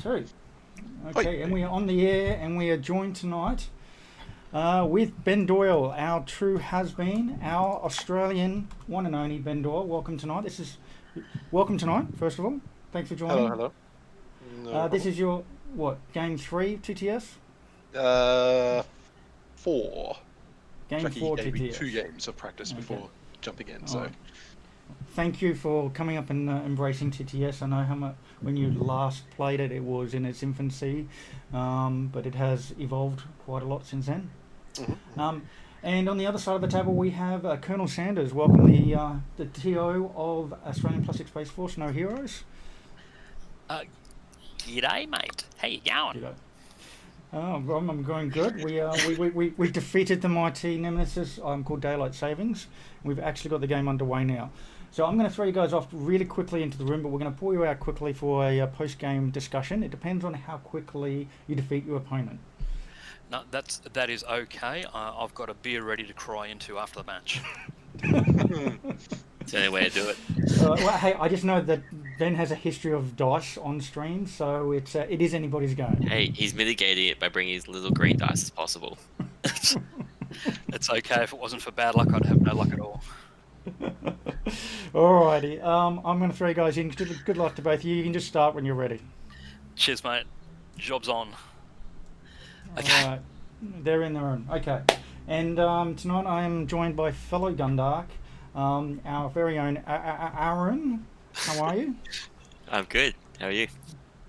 2. Okay, Oi. and we are on the air, and we are joined tonight with Ben Doyle, our true has-been, our Australian one and only Ben Doyle. Welcome tonight. Welcome tonight. First of all, thanks for Hello, joining. hello. No This problem. is your game 3 TTS. Uh, 4. Game Jackie 4 gave me 2 TTS. games of practice Okay. before jumping in, All so right. Thank you for coming up and embracing TTS. I know how much when you last played it, it was in its infancy, but it has evolved quite a lot since then. mhm. Um, and on the other side of the table, we have Colonel Sanders. Welcome, the TO of Australian Plastic Space Force. No heroes. G'day, mate. How you going? G'day. I'm going good. We defeated the mighty nemesis called Daylight Savings. We've actually got the game underway now. So I'm going to throw you guys off really quickly into the room, but we're going to pull you out quickly for a post-game discussion. It depends on how quickly you defeat your opponent. No, that is okay. I've got a beer ready to cry into after the match. It's the only way to do it. Well, hey, I just know that Ben has a history of dice on stream, so it is anybody's game. Hey, he's mitigating it by bringing as little green dice as possible. It's okay. If it wasn't for bad luck, I'd have no luck at all. Alrighty, I'm going to throw you guys in. Good luck to both of you. You can just start when you're ready. Cheers, mate. Job's on. Okay. Alright, they're in their own. Okay, and tonight I am joined by fellow Gundark, our very own Aaron. How are you? I'm good. How are you?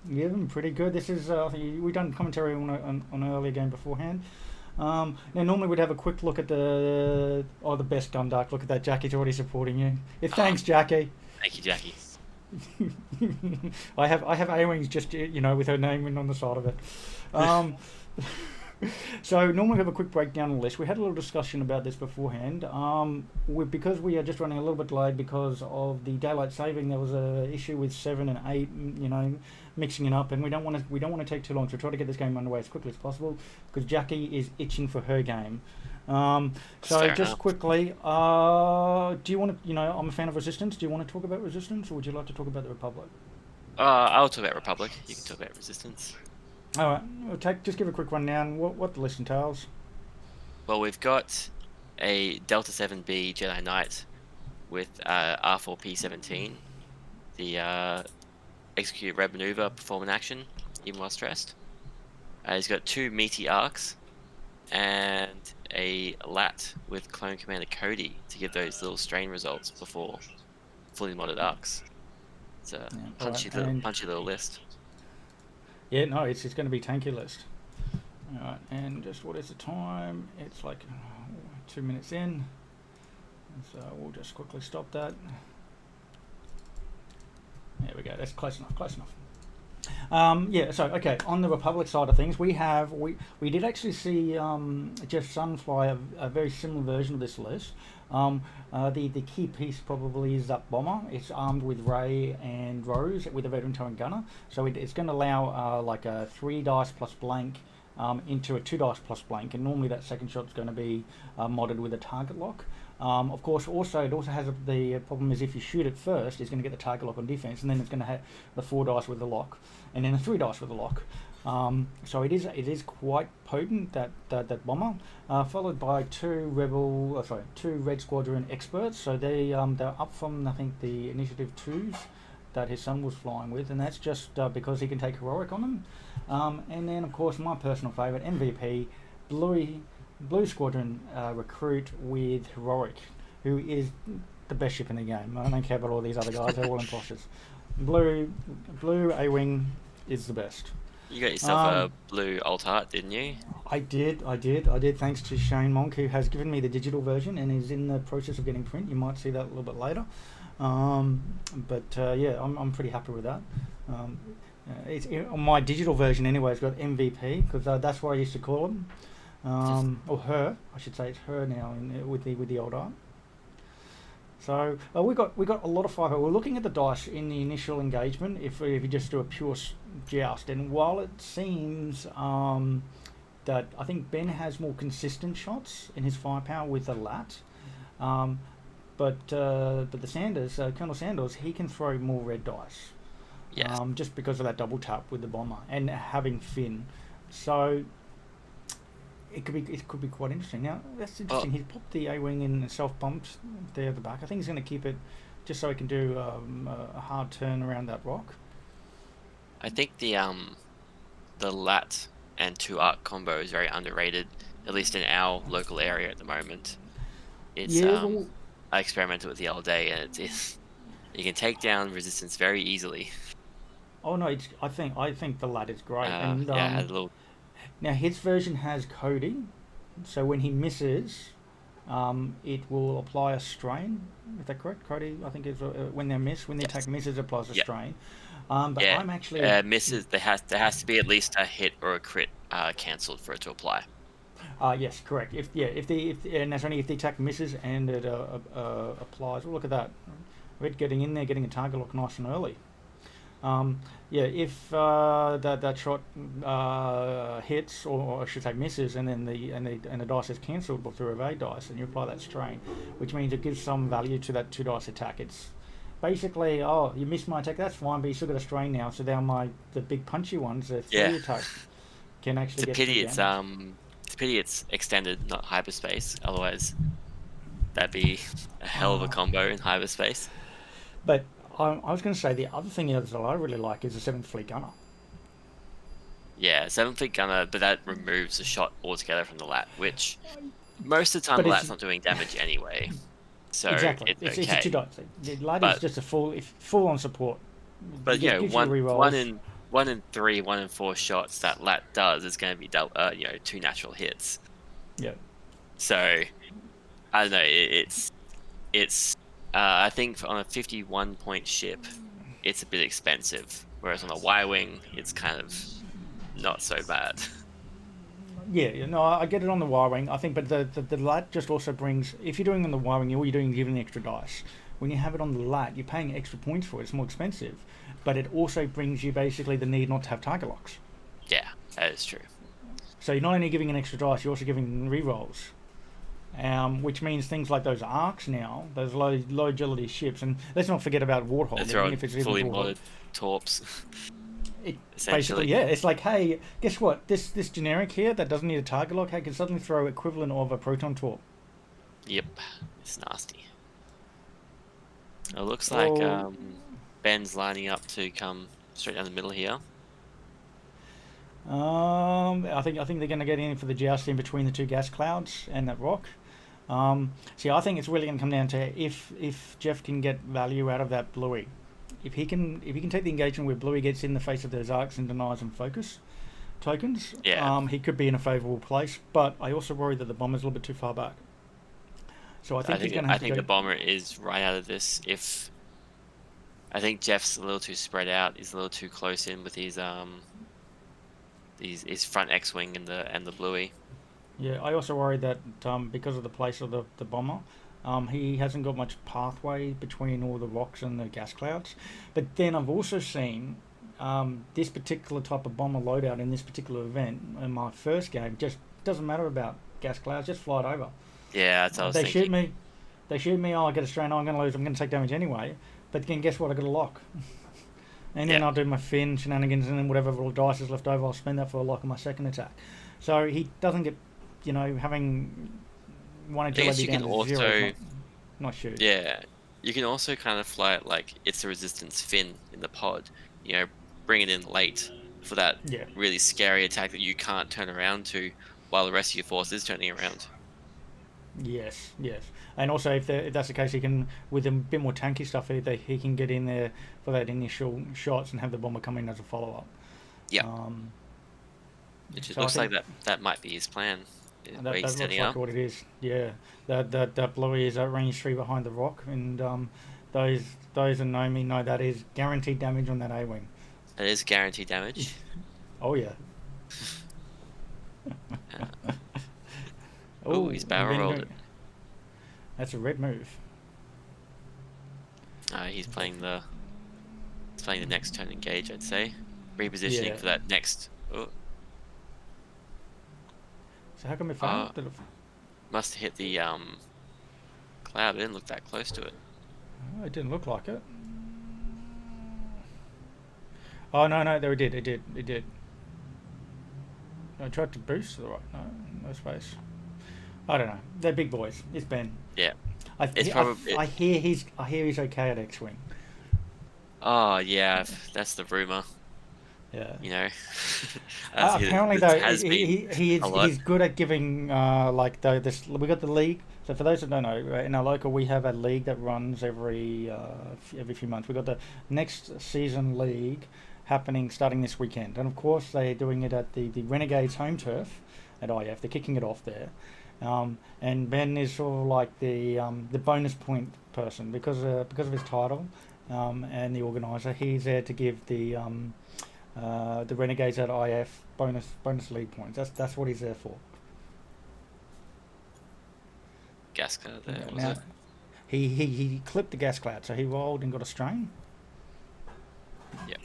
Yeah, I'm pretty good. This is I think we've done commentary on an earlier game beforehand. Now normally we'd have a quick look at the best Gundark. Look at that, Jackie's already supporting you. Yeah, thanks, Jackie. Thank you, Jackie. I have A-Wings just with her name in on the side of it. So normally we have a quick breakdown of the list. We had a little discussion about this beforehand. Because we are just running a little bit delayed because of the daylight saving, there was a issue with 7 and 8, mixing it up, and we don't want to take too long. So try to get this game underway as quickly as possible because Jackie is itching for her game. So Fair just enough. quickly, do you want to? I'm a fan of Resistance. Do you want to talk about Resistance, or would you like to talk about the Republic? I'll talk about Republic. You can talk about Resistance. All right, just give a quick rundown. What the list entails. Well, we've got a Delta 7B Jedi Knight with R4P17. The execute red maneuver, perform an action, even while stressed. He's got 2 meaty arcs and a lat with Clone Commander Cody to give those little strain results before fully modded arcs. It's a punchy little list. Yeah, no, it's going to be tanky list. All right, and just what is the time? It's like 2 minutes in, so we'll just quickly stop that. There we go. That's close enough. Yeah. So okay, on the Republic side of things, we did actually see Jeff Sun fly a very similar version of this list. The key piece probably is that bomber. It's armed with Ray and Rose with a veteran towing gunner, so it's going to allow like a 3 dice plus blank into a 2 dice plus blank, and normally that second shot's going to be modded with a target lock. Of course, it also has the problem is if you shoot it first, it's going to get the target lock on defense, and then it's going to have the 4 dice with the lock, and then a 3 dice with the lock. So it is quite potent, that bomber, followed by 2 Red Squadron experts. So they're up from I think the Initiative 2s that his son was flying with, and that's just because he can take heroic on them. And then of course my personal favourite MVP, Blue Squadron recruit with heroic, who is the best ship in the game. I don't care about all these other guys; they're all imposters. Blue A-Wing is the best. You got yourself a blue alt heart, didn't you? I did. Thanks to Shane Monk, who has given me the digital version and is in the process of getting print. You might see that a little bit later. Yeah, I'm pretty happy with that. It's on my digital version anyway. It's got MVP because that's what I used to call him, or her. I should say it's her now with the old art. So we got a lot of firepower. We're looking at the dice in the initial engagement. If you just do a pure joust, and while it seems that I think Ben has more consistent shots in his firepower with the lat, but the Sanders, Colonel Sanders, he can throw more red dice. Yeah. just because of that double tap with the bomber and having fin. So it could be quite interesting. Now that's interesting. He's popped the A-wing in and self-bumped there at the back. I think he's going to keep it just so he can do a hard turn around that rock. I think the lat and 2 arc combo is very underrated, at least in our local area at the moment. It's Yeah, well, I experimented with the other day, and it's you can take down resistance very easily. oh no, I think the lad is great, and Yeah, I had a little. now his version has coding, so when he misses, it will apply a strain. Is that correct? Cody, I think is when they miss, when the attack misses, it applies a Yep. strain. But Yeah, I'm actually misses. There has to be at least a hit or a crit cancelled for it to apply. yes, correct. If and that's only if the attack misses and it applies. Well, look at that. Red getting in there, getting a target lock nice and early. If that shot hits, or I should say misses, and then the dice is cancelled through evade dice, and you apply that strain, which means it gives some value to that 2 dice attack. It's basically, oh, you missed my attack, that's fine, but you still got a strain now. So now the big punchy ones, the 3 attacks, can actually It's a get pity some it's damage. it's a pity it's extended, not hyperspace. Otherwise, that'd be a hell of a combo in hyperspace. But I was going to say the other thing that I really like is the 7th Fleet Gunner. Yeah, 7 feet gunner, but that removes the shot altogether from the lat, which most of the time But the it's- lat's not doing damage anyway. So Exactly, it's it's a okay. 2 dice thing. The lad But- is just a full on support. But It gives you rerolls. one in 3, 1 in 4 shots that lat does is going to be 2 natural hits. Yeah. So I don't know. It's I think on a 51 point ship, it's a bit expensive. Whereas on a Y-wing, it's kind of not so bad. Yeah, no, I get it on the Y-wing. I think, but the lat just also brings. If you're doing on the Y-wing, all you're doing is giving the extra dice. When you have it on the lat, you're paying extra points for it. It's more expensive, but it also brings you basically the need not to have target locks. Yeah, that is true. So you're not only giving an extra dice, you're also giving rerolls. Which means things like those arcs now, those low agility ships, and let's not forget about Warthog. They Even throw if it's fully even Warthog. modded torps. It, Essentially. basically, yeah, it's like, hey, guess what? This generic here that doesn't need a target lock, hey, can suddenly throw equivalent of a proton torp. Yep, it's nasty. It looks like Oh. Ben's lining up to come straight down the middle here. I think they're going to get in for the jousting between the 2 gas clouds and that rock. See, I think it's really going to come down to if Jeff can get value out of that Bluey. If he can take the engagement where Bluey gets in the face of those arcs and denies them focus tokens, he could be in a favourable place. But I also worry that the bomber's a little bit too far back. So I think he's going to have to go. The bomber is right out of this. If I think Jeff's a little too spread out, he's a little too close in with his front X-wing and the Bluey. Yeah, I also worry that because of the place of the bomber, he hasn't got much pathway between all the rocks and the gas clouds. But then I've also seen this particular type of bomber loadout in this particular event in my first game. Just doesn't matter about gas clouds, just fly it over. Yeah, that's what I was thinking. They shoot me, oh, I get a strain, oh, I'm going to lose, I'm going to take damage anyway. But then guess what, I got a lock. And then I'll do my fin shenanigans, and then whatever little dice is left over, I'll spend that for a lock on my second attack. So he doesn't get, having one agility down to 0 is not huge. Yeah, you can also kind of fly it like it's a resistance fin in the pod. Bring it in late for that really scary attack that you can't turn around to while the rest of your force is turning around. Yes. And also, if that's the case, he can, with a bit more tanky stuff, he can get in there for that initial shots and have the bomber come in as a follow-up. Yeah. It looks like that might be his plan. That looks like what it is. Yeah. That Bluey is at range 3 behind the rock, and those who know me know that is guaranteed damage on that A-wing. That is guaranteed damage. Oh, yeah. Oh, he's barrel rolled it. That's a red move. He's playing the next turn engage, I'd say. Repositioning for that next. Oh. So how come it failed? Must have hit the cloud. It didn't look that close to it. It didn't look like it. Oh no, it did. It did. I tried to boost to the right. No space. I don't know. They're big boys. It's Ben. Yeah. I It's probably. I hear he's okay at X-wing. Oh yeah, that's the rumor. Yeah. You know. Apparently, it though, has been a lot. he's good at giving like this. We got the league. So for those that don't know, in our local we have a league that runs every few months. We got the next season league happening starting this weekend, and of course they're doing it at the Renegades home turf at IF. They're kicking it off there, and Ben is sort of like the bonus point person because of his title and the organizer. He's there to give the Renegades at IF bonus league points. That's what he's there for. Gas card there, was Now, it? he clipped the gas cloud, so he rolled and got a strain. Yeah.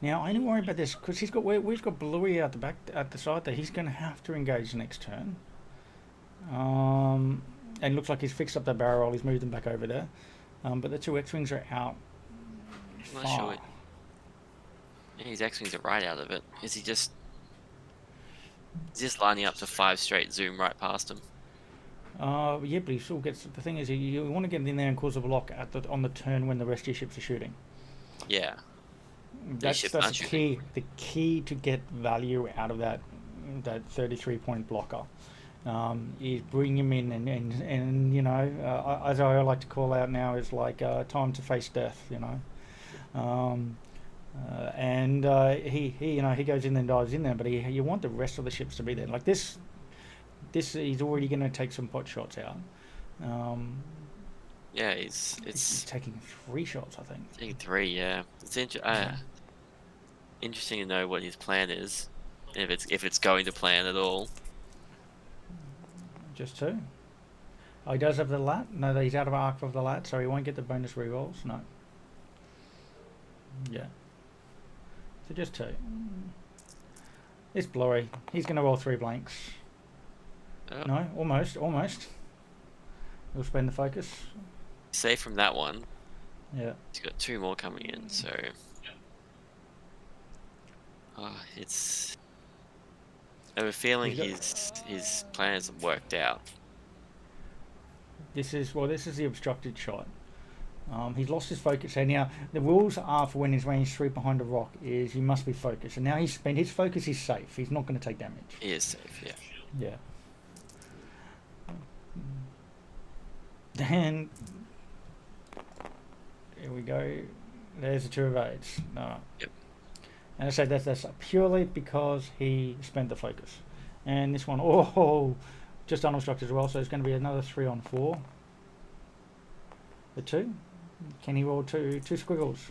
Now I only worry about this because we've got Bluey out the back at the side there. He's going to have to engage next turn. And it looks like he's fixed up that barrel roll. He's moved them back over there. But the two X-wings are out. I'm not sure. Yeah, his X-wings are right out of it. Is he just lining up to 5 straight zoom right past him? Yeah, but he still gets. The thing is, you want to get in there and cause a block on the turn when the rest of your ships are shooting. Yeah. That's the key. The key to get value out of that 33-point blocker is bring him in and you know, as I like to call out now, is like time to face death. You know. And he you know, he goes in and dives in there, but you want the rest of the ships to be there. Like this he's already going to take some pot shots out. Yeah, it's taking 3 shots, I think. taking 3. Yeah, it's interesting to know what his plan is, if it's going to plan at all. Just 2. Oh, he does have the lat. No, he's out of arc of the lat, so he won't get the bonus rerolls. No. Yeah. So just 2. It's blurry. He's going to roll 3 blanks. Oh. No, almost. He'll spend the focus. Safe from that one. Yeah. He's got 2 more coming in, so. It's. I have a feeling his plan hasn't worked out. This is the obstructed shot. He's lost his focus. So now the rules are for when he's range 3 behind a rock is you must be focused. And now he's spent his focus is safe. He's not going to take damage. He is safe, yeah. Yeah. Then here we go. There's the 2 of 8s. No. Yep. And I say that's purely because he spent the focus. And this one, just unobstructed as well. So it's going to be another 3 on 4. The 2. Can he roll 2 squiggles?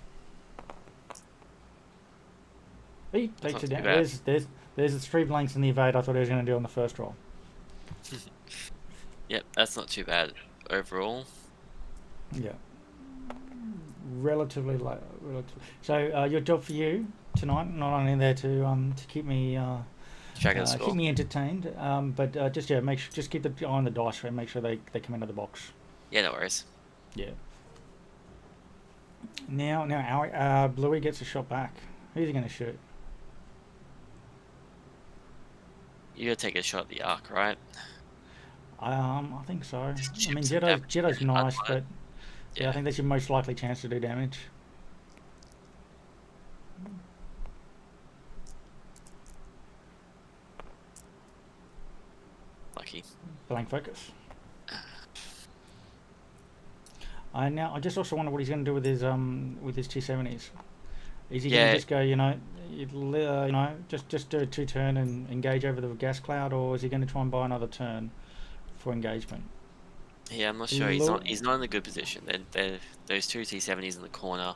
He takes it down. There's the 3 blanks in the evade I thought he was going to do on the first roll. Yep, that's not too bad overall. Yeah. Relatively low. So your job for you tonight, not only there to keep me keep me entertained, but just keep the eye on the dice and make sure they come into the box. Yeah, no worries. Yeah. Now our Bluey gets a shot back. Who's he going to shoot? You gotta take a shot at the arc, right? I think so. I mean, Jedi's nice, but yeah, I think that's your most likely chance to do damage. Lucky. Blank focus. I just also wonder what he's going to do with his T70s. Is he going to just go, just do a 2 turn and engage over the gas cloud, or is he going to try and buy another turn for engagement? Yeah, I'm not sure. He's not in a good position. They're those 2 T70s in the corner.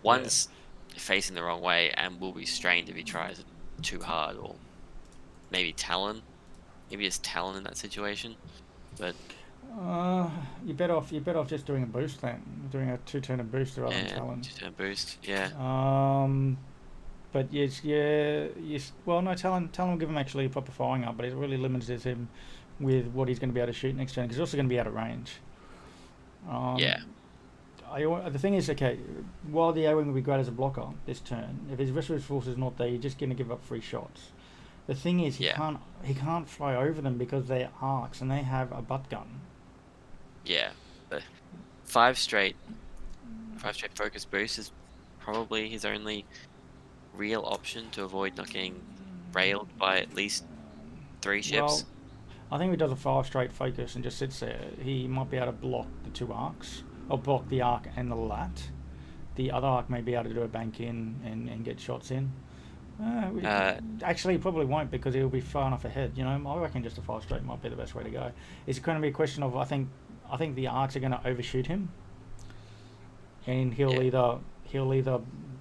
One's facing the wrong way and will be strained if he tries it too hard, or maybe Talon. Maybe it's Talon in that situation, but. You're better off just doing a boost then, doing a 2-turn boost rather than Talon. 2-turn boost, yeah. But well, no, Talon will give him actually a proper firing up, but it really limits him with what he's going to be able to shoot next turn because he's also going to be out of range. the thing is, okay, while the A-wing will be great as a blocker this turn, if his rest of his force is not there, you're just going to give up 3 shots. The thing is, he can't fly over them because they're arcs and they have a butt gun. Yeah, but 5 straight focus boost is probably his only real option to avoid not getting railed by at least 3 ships. Well, I think if he does a 5 straight focus and just sits there, he might be able to block the 2 arcs, or block the arc and the lat. The other arc may be able to do a bank in and get shots in. Actually, he probably won't because he'll be far enough ahead. You know, I reckon just a 5 straight might be the best way to go. It's going to be a question of I think the arcs are going to overshoot him, and he'll either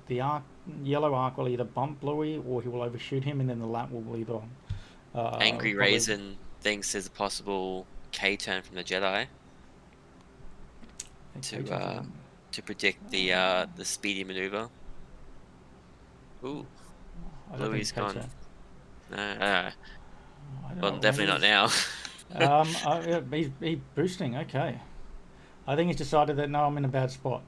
the arc yellow arc will either bump Bluey or he will overshoot him, and then the lat will either. Angry Raisin thinks there's a possible K turn from the Jedi to predict the speedy maneuver. Ooh. Louis gone. Well, definitely not now. He's boosting. Okay, I think he's decided that no, I'm in a bad spot,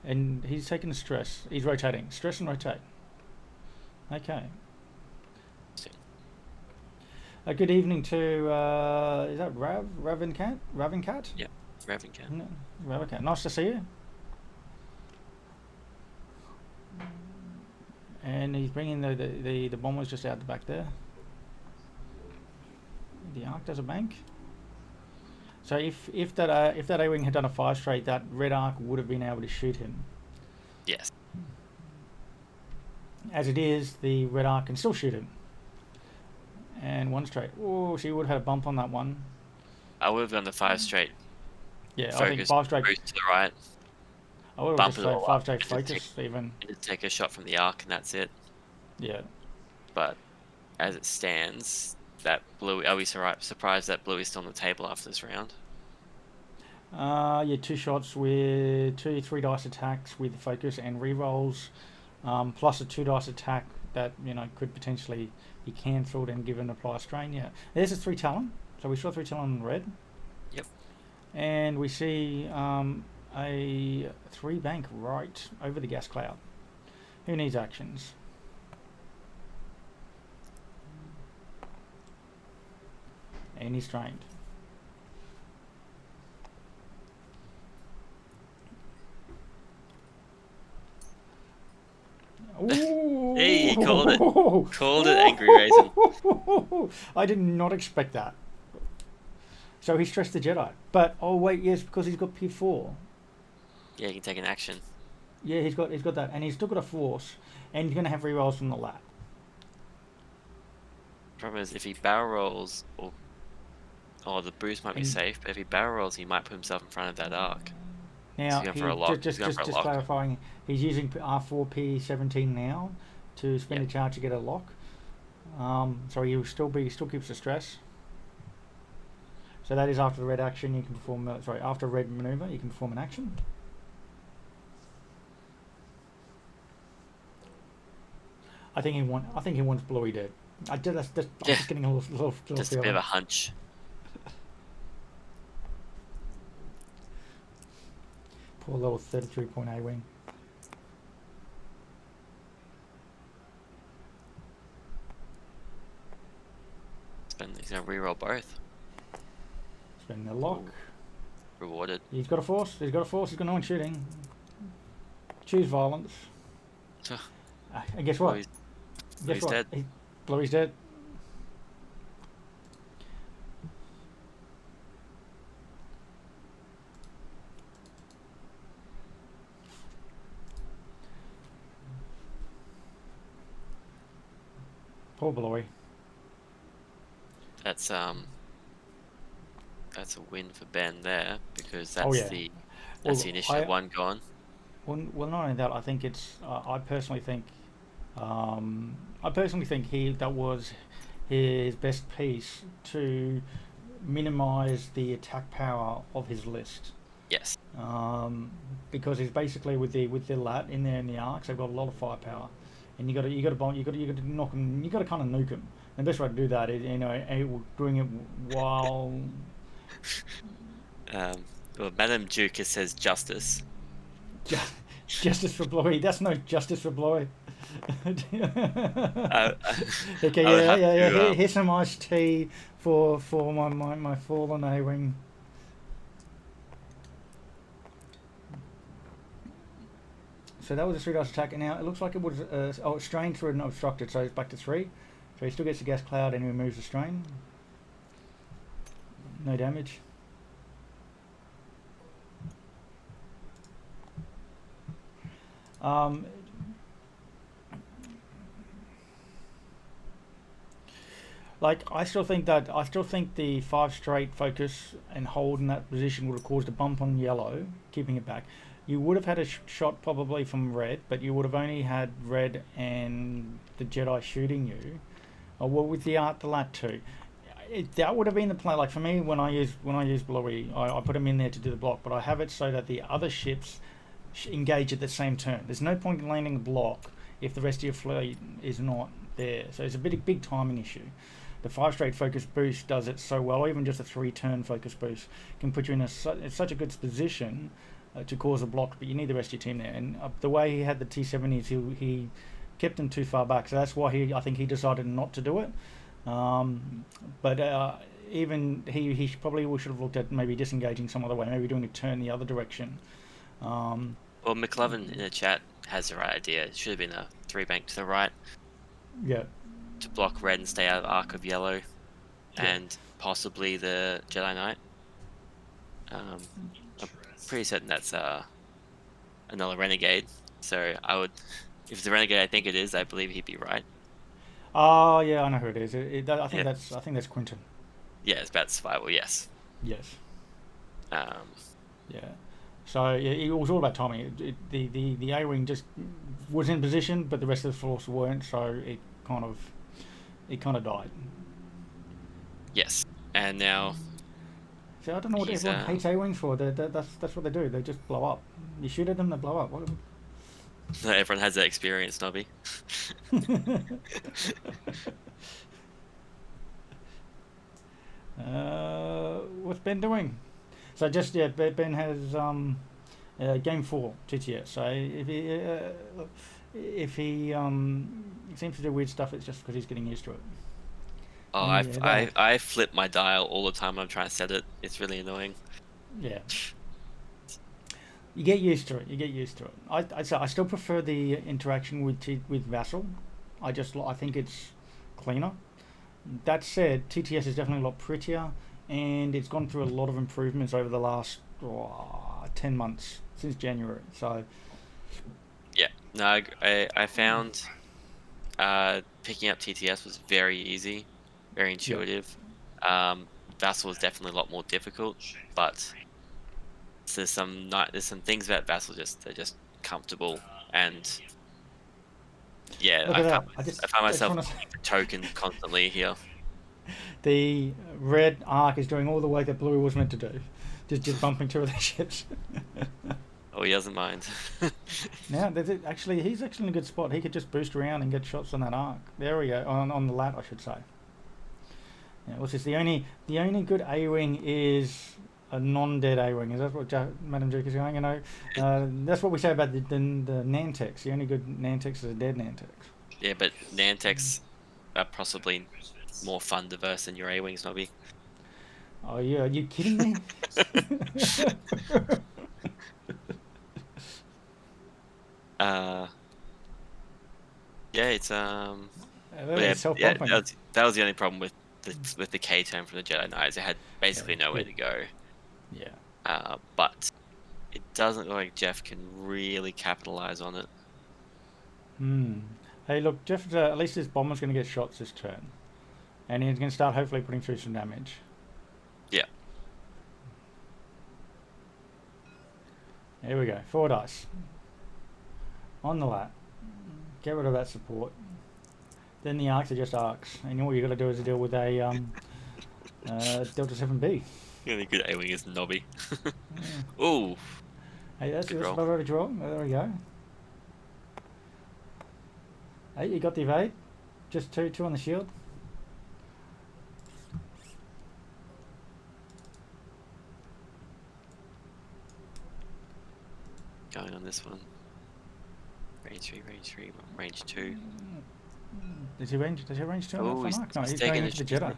and he's taking stress. He's rotating, stress and rotate. Okay. Good evening to is that Ravencat? Ravencat? Yeah, Ravencat. No, Ravencat. Nice to see you. And he's bringing the bombers just out the back there. The arc does a bank. So if that A-wing had done a 5 straight, that red arc would have been able to shoot him. Yes. As it is, the red arc can still shoot him. And 1 straight. Oh, she would have had a bump on that one. I would have gone the 5 straight. Yeah, I think 5 straight. Boost to the right. I would have just said 5 straight focus even. Take a shot from the arc and that's it. Yeah. But as it stands, that Bluey, are we surprised that Bluey's still on the table after this round? Yeah, 2 shots with 3 dice attacks with focus and rerolls, plus a 2 dice attack that could potentially be cancelled and given apply strain. Yeah, there's a 3 talon. So we saw 3 talon in red. Yep. And we see a 3 bank right over the gas cloud. Who needs actions? And he's strained. Hey, he called it. Called it, Angry Raisin. I did not expect that. So he stressed the Jedi. But, oh wait, yes, because he's got P4. Yeah, he can take an action. Yeah, he's got that. And he's still got a force. And he's going to have rerolls from the lat. Problem is, if he barrel rolls, the boost might be safe, but if he barrel rolls, he might put himself in front of that arc. Now, just clarifying, he's using R4 P17 now to spend a charge to get a lock. So he still keeps the stress. So that is after the red action. You can perform. After red maneuver, you can perform an action. I think he wants Bluey dead. I'm just getting a little just a bit of a hunch. Poor little 33-point A-wing. He's going to reroll both. Spend the lock. Ooh. Rewarded. He's got a force. He's got no one shooting. Choose violence. And guess what? Bluey's dead. Bluey's dead. Poor Bluey. That's a win for Ben there because that's the initiative one gone. Well, not only that, I think it's. I personally think that was his best piece to minimise the attack power of his list. Yes. Because he's basically with the lat in there in the arcs, they've got a lot of firepower, and you got to knock them. You got to kind of nuke them. And the best way to do that is doing it while. Well, Madam Duke says justice. Justice for Blowy. That's no justice for Blowy. Okay, I would yeah, have yeah. to, Here's some iced tea for my fallen A-wing. So that was a 3 dice attack, and now it looks like it was strain through and obstructed, so it's back to 3. So he still gets the gas cloud and he removes the strain. No damage. Like I still think the 5 straight focus and hold in that position would have caused a bump on yellow, keeping it back. You would have had a shot probably from red, but you would have only had red and the Jedi shooting you. Well, with the lat too. That would have been the play. Like for me, when I use Blowy, I put him in there to do the block, but I have it so that the other ships engage at the same turn. There's no point in landing a block if the rest of your fleet is not there. So it's a big timing issue. The 5 straight focus boost does it so well. Even just a 3-turn focus boost can put you in such a good position to cause a block, but you need the rest of your team there. And the way he had the T-70s, he kept them too far back, so that's why I think he decided not to do it. But even he probably should have looked at maybe disengaging some other way, maybe doing a turn the other direction. Well, McLovin in the chat has the right idea. It should have been a 3-bank to the right. Yeah. To block red and stay out of arc of yellow, and possibly the Jedi Knight. I'm pretty certain that's another renegade. So I would, if it's a renegade, I think it is. I believe he'd be right. Oh yeah, I know who it is. I think Yeah. that's Quinton. Yeah, it's about survival. Yes. Yes. Yeah. So yeah, it was all about timing. The A-wing just was in position, but the rest of the force weren't. So it kind of died. Yes. And now. So I don't know what everyone hates A-wings for. That's what they do. They just blow up. You shoot at them, they blow up. What? Not everyone has that experience, Nobby. What's Ben doing? So just Ben has game 4 TTS. So if he seems to do weird stuff, it's just because he's getting used to it. Oh, I flip my dial all the time when I'm trying to set it. It's really annoying. Yeah. You get used to it. I still prefer the interaction with Vassal. I think it's cleaner. That said, TTS is definitely a lot prettier, and it's gone through a lot of improvements over the last 10 months since January. So yeah, no, I found picking up TTS was very easy, very intuitive. Vassal was definitely a lot more difficult, but there's some things about Vassal they're just comfortable, and yeah, I find myself token constantly here. The red arc is doing all the work that blue was meant to do, just bumping two of the ships. Oh, he doesn't mind. Now, he's actually in a good spot. He could just boost around and get shots on that arc. There we go, on the lat, I should say. Yeah, which is the only good A-wing is a non-dead A-wing. Is that what Madam Duke is going? You know, that's what we say about the Nantex. The only good Nantex is a dead Nantex. Yeah, but Nantex are possibly more fun diverse than your A-wings, Nobby. Oh yeah, are you kidding me? Yeah, it's that was the only problem with the K turn from the Jedi Knights. It had basically nowhere to go. Yeah. But it doesn't look like Jeff can really capitalize on it. Hey, look, Jeff. At least his bomber's going to get shots this turn, and he's going to start hopefully putting through some damage. Yeah. Here we go. 4 dice. On the lat. Get rid of that support. Then the arcs are just arcs. And all you got to do is deal with a Delta 7B. The only good A-wing is Nobby. Yeah. Ooh. Hey, that's above average roll. There we go. Hey, you got the evade. Just two on the shield. going on this one? Range 3, range 2. Does he range 2 on Oh, that he's, Fanark? No, he's he's taking going a into the Jedi.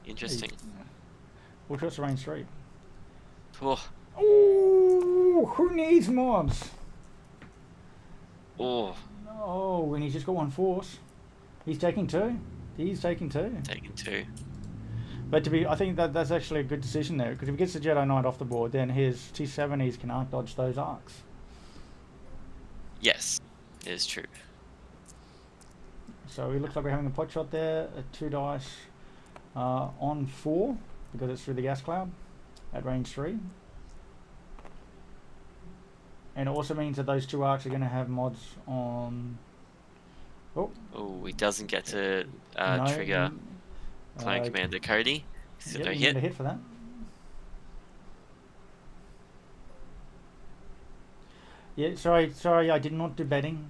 Interesting. Well, just range 3. Oh, Oh, who needs mods? oh, Oh, and he's just got 1 force. He's taking 2. He's taking 2. taking 2. But I think that's actually a good decision there, because if he gets the Jedi Knight off the board, then his T70s can arc dodge those arcs. Yes, it is true. So it looks like we're having a pot shot there, 2 dice on 4, because it's through the gas cloud at range 3. And it also means that those 2 arcs are going to have mods on... Oh, He doesn't get to no, trigger Clone Commander Cody. So Yep, no you hit. get a hit for that. Yeah, sorry, I did not do betting.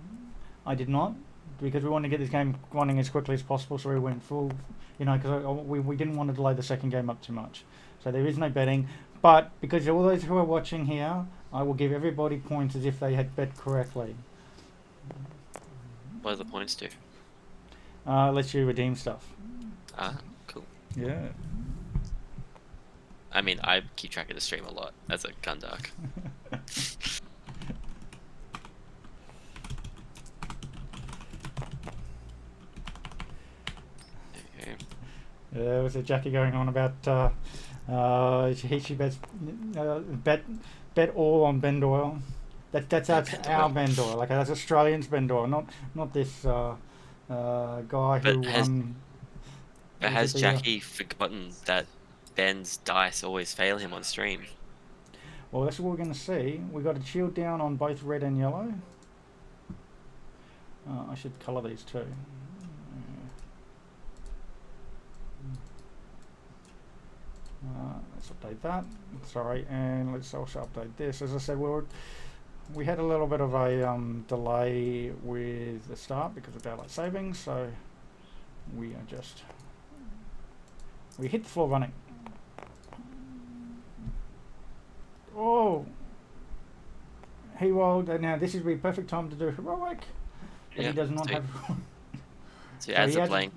I did not, because we wanted to get this game running as quickly as possible, so we went full, because we didn't want to delay the second game up too much. So there is no betting, but because all those who are watching here, I will give everybody points as if they had bet correctly. What do the points do? Lets you redeem stuff. Ah, cool. Yeah. I mean, I keep track of the stream a lot as a Gundark. Okay. There was a Jackie going on about she bets bet all on Ben Doyle. That's our Ben Doyle. Like that's Australians Ben Doyle, not this guy who But has Jackie forgotten that Ben's dice always fail him on stream? Well, that's what we're going to see. We got a shield down on both red and yellow. I should colour these too. Let's update that. Sorry, and let's also update this. As I said, we had a little bit of a delay with the start because of daylight savings, so we hit the floor running. Oh, he rolled. Now this is the perfect time to do heroic. But he does not have. So he adds a blank.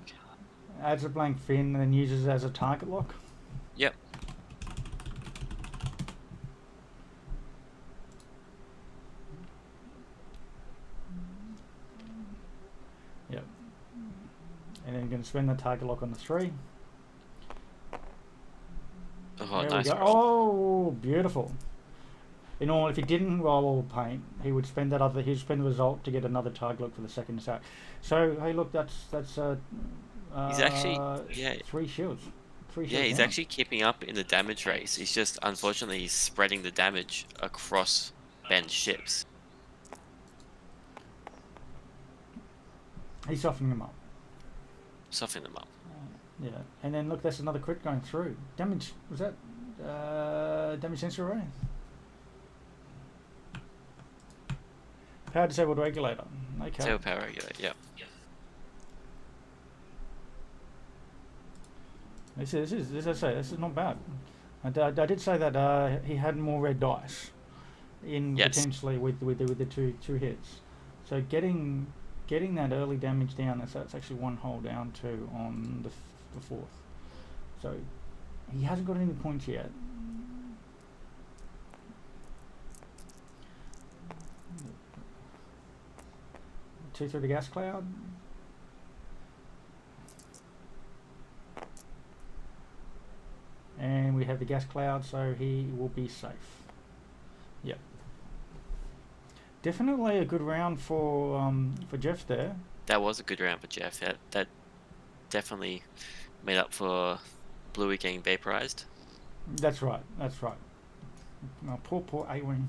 Adds a blank fin and then uses it as a target lock. Yep. Yep. And then you're going to spend the target lock on the 3. Oh, there nice. we go. Oh, beautiful. You know, if he didn't roll all paint, he would spend he'd spend the result to get another target lock for the second attack. So hey, look, that's He's actually 3 shields. 3 shields. Yeah, he's down. actually keeping up in the damage race. He's just unfortunately he's spreading the damage across Ben's ships. He's softening them up. Softening them up. Yeah, and then look, that's another crit going through. Damage, was that damage sensor array? Power disabled regulator. Okay. Tail power regulator, yeah. This is as I say, this is not bad. I did say that he had more red dice in potentially with the two hits. So getting that early damage down, that's actually 1 hole down to on the 4th. So he hasn't got any points yet. Two through the gas cloud. And we have the gas cloud, so he will be safe. Yep. Definitely a good round for Jeff there. That was a good round for Jeff. That definitely made up for Bluey getting vaporized. That's right. That's right. Oh, poor A-Wing.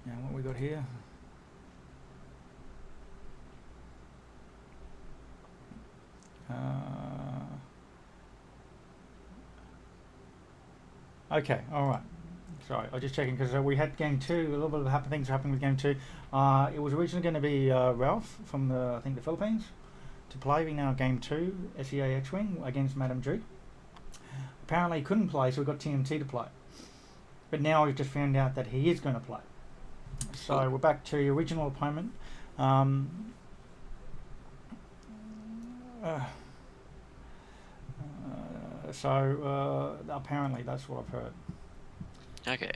Now what we got here? Okay, all right. Sorry, I was just checking because we had game 2. A little bit of things happening with game 2. It was originally going to be Ralph from the Philippines to play. We now game 2 SEA X-Wing against Madame Duke. apparently he couldn't play, so we got TMT to play. But now we've just found out that he is going to play. So we're back to the original opponent. Apparently that's what I've heard. Okay.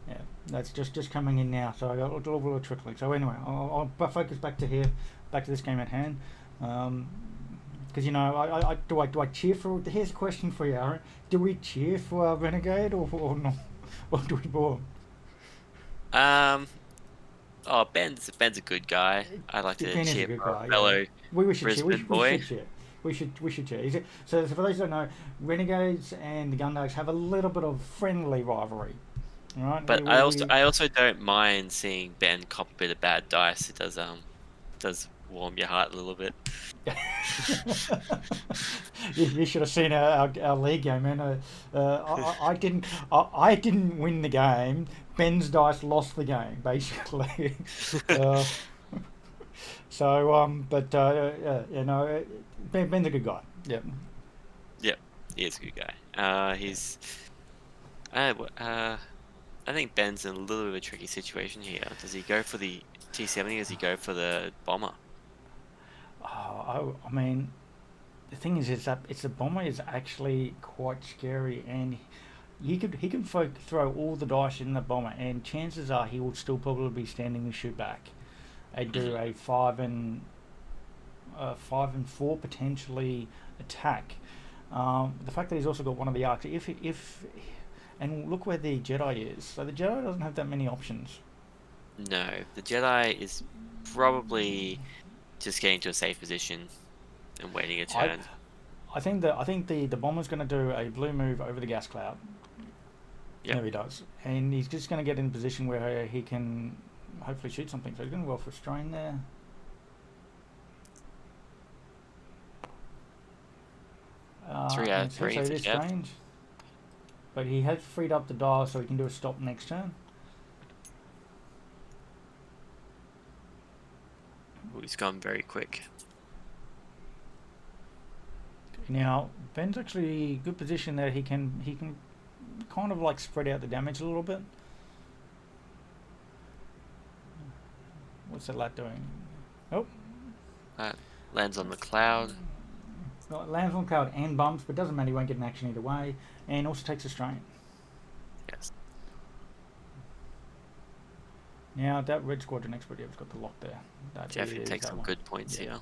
Yeah, that's just coming in now. So I got a little bit of trickling. So anyway, I'll focus back to this game at hand. Because I do I cheer for? Here's a question for you, Aaron. Do we cheer for Renegade or not? Or do we bore? Oh, Ben's a good guy. I like to Ben is a cheer good for a guy. fellow Yeah. We should cheer. Brisbane boy. We should cheer. We should cheer. So for those who don't know, Renegades and the Gundogs have a little bit of friendly rivalry, right? But I also don't mind seeing Ben cop a bit of bad dice. It does warm your heart a little bit. You should have seen our league game, man. I didn't win the game. Ben's dice lost the game, basically. Ben's a good guy. Yep. Yep, he is a good guy. I think Ben's in a little bit of a tricky situation here. Does he go for the T70 or does he go for the bomber? I mean, the thing is that the bomber is actually quite scary, and he could throw all the dice in the bomber, and chances are he will still probably be standing and shoot back. And do a 5 and 4 potentially attack. The fact that he's also got one of the arcs, and look where the Jedi is. So the Jedi doesn't have that many options. No, the Jedi is probably just getting to a safe position and waiting a turn. I think the bomber's going to do a blue move over the gas cloud. Yep. There he does, and he's just going to get in a position where he can hopefully shoot something. So he's going to go for a strain there. Three out of three. So it is strange, but he has freed up the dial so he can do a stop next turn. Ooh, he's gone very quick. Now Ben's actually good position there. He can kind of like spread out the damage a little bit. What's that lat doing? Oh, Lands on the cloud. Lands on the cloud and bumps, but doesn't matter. He won't get an action either way, and also takes a strain. Yes. Now that red squadron expert has got the lock there. Jeff can take some good points here.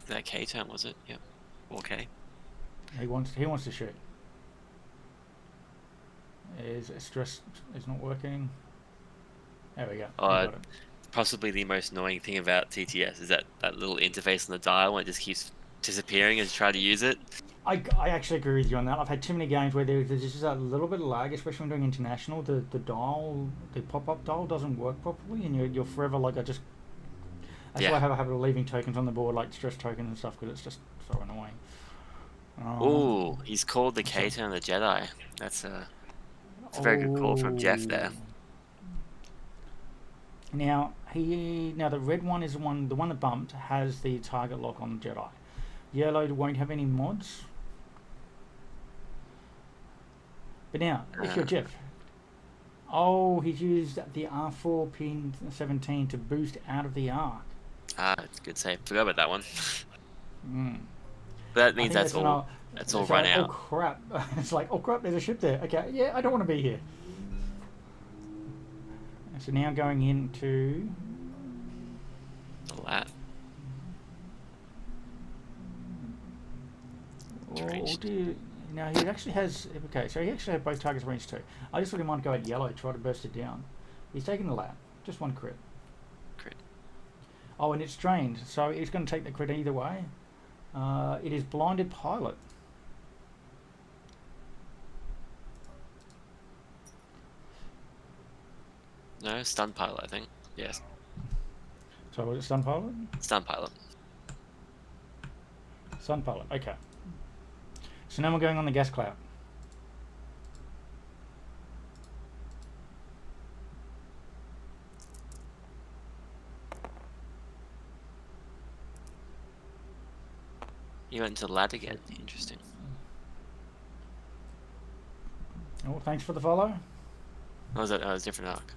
That K turn, was it? Yep. 4K. He wants to shoot. Is stress is not working. There we go. Possibly the most annoying thing about TTS is that little interface on the dial when it just keeps disappearing as you try to use it. I actually agree with you on that. I've had too many games where there's just a little bit of lag, especially when doing international. The dial, the pop-up dial doesn't work properly, and you're forever like That's why I have a habit of leaving tokens on the board, like stress tokens and stuff, because it's just so annoying. Ooh, he's called the K turn the Jedi. That's a very good call from Jeff there. Now the red one is the one that bumped has the target lock on the Jedi. Yellow won't have any mods. But now, if you're Jeff, he's used the R4 pin 17 to boost out of the arc. It's a good save. Forgot about that one. Mm. But that means that's all run out. Oh crap! It's like, oh crap! There's a ship there. Okay, yeah, I don't want to be here. So now going into the lat. Now he actually has. Okay, so he actually has both targets range 2. I just thought he might go at yellow, try to burst it down. He's taking the lat. Just one crit. Oh, and it's drained, so he's going to take the crit either way. It is blinded pilot. No, stun pilot, I think. Yes. So was it stun pilot? Stun pilot. Stun pilot. Okay. So now we're going on the gas cloud. He went to lad again. Interesting. Oh, thanks for the follow. What was that? Oh, it was a different arc.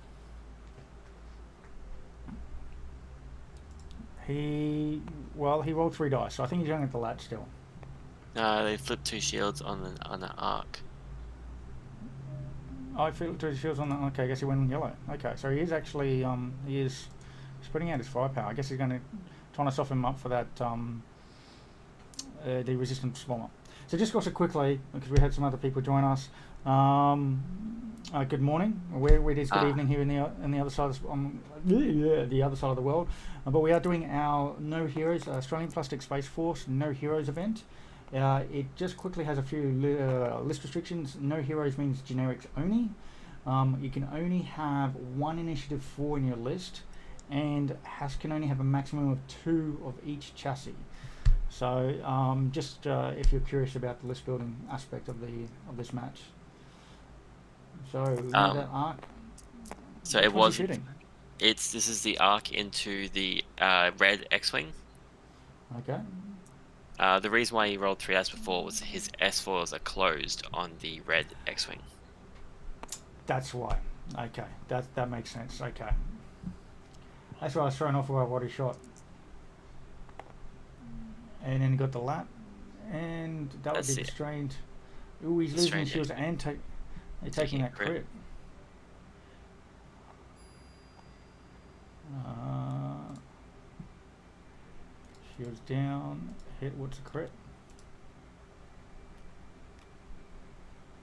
He rolled 3 dice, so I think he's going at the lat still. No, they flipped 2 shields on the arc. I feel to his shields on the. Okay, I guess he went on yellow. Okay, so he is actually he's putting out his firepower. I guess he's going to trying to soften him up for that the resistance bomber. So just also quickly, because we had some other people join us. Good morning. It is good evening here in the other side of the other side of the world. But we are doing our No Heroes Australian Plastic Space Force No Heroes event. It just quickly has a few list restrictions. No heroes means generics only. You can only have 1 initiative 4 in your list, and can only have a maximum of 2 of each chassis. So just if you're curious about the list building aspect of this match. So that arc. So it was. Shooting. This is the arc into the red X-wing. Okay. The reason why he rolled 3 dice before was his S4s are closed on the red X-wing. That's why. Okay, that makes sense. Okay. That's why I was thrown off by what he shot. And then he got the lap, and that would be restrained. Ooh, he's losing shields and taking that crit. Shields down. Hit. What's the crit?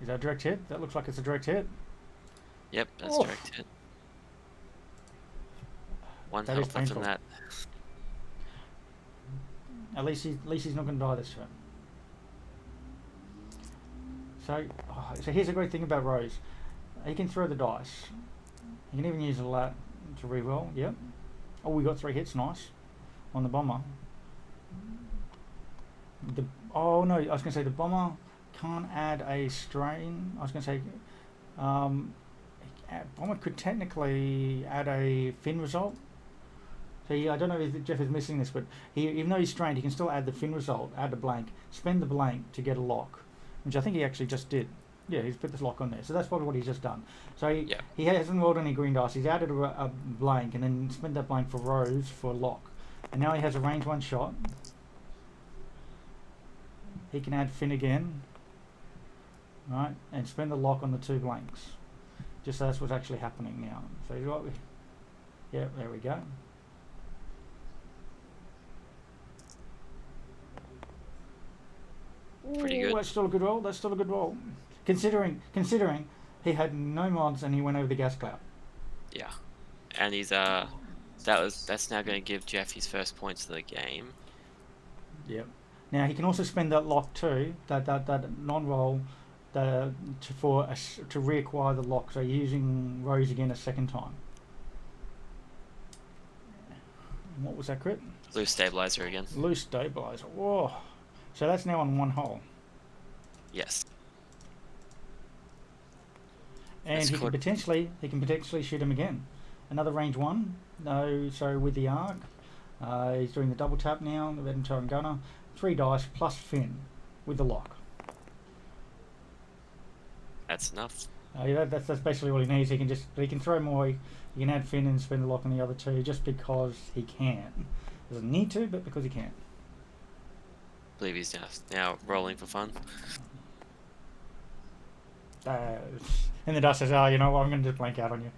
Is that a direct hit? That looks like it's a direct hit. Yep, that's direct hit. 1 health left from that. At least he's not going to die this turn. So here's a great thing about Rose. He can throw the dice. He can even use a lat to reroll. Yep. Oh, we got 3 hits. Nice. On the bomber. Oh no, I was going to say the bomber can't add a strain. I was going to say bomber could technically add a fin result. So I don't know if Jeff is missing this, but even though he's strained, he can still add the fin result, add a blank, spend the blank to get a lock, which I think he actually just did. Yeah, he's put this lock on there. So that's probably what he's just done. So he hasn't rolled any green dice. He's added a blank and then spent that blank for Rose for a lock. And now he has a range 1 shot. He can add fin again. Right, and spend the lock on the 2 blanks. Just so that's what's actually happening now. So he's got... Yeah, there we go. Pretty good. That's still a good roll. That's still a good roll. Considering he had no mods and he went over the gas cloud. Yeah, and he's that's now going to give Jeff his first points of the game. Yep. Now he can also spend that lock too, that non-roll, to reacquire the lock. So using Rose again a second time. What was that crit? Loose stabilizer again. Loose stabilizer. Whoa. So that's now on 1 hole. Yes. And he can potentially shoot him again. Another range 1. No, so with the arc, he's doing the double tap now. The Veteran Gunner, 3 dice plus fin with the lock. That's enough. That's basically all he needs. He can throw more. He can add fin and spend the lock on the other 2 just because he can. Doesn't need to, but because he can. I believe he's now rolling for fun. And the dust says, "Oh, you know what? I'm going to just blank out on you,"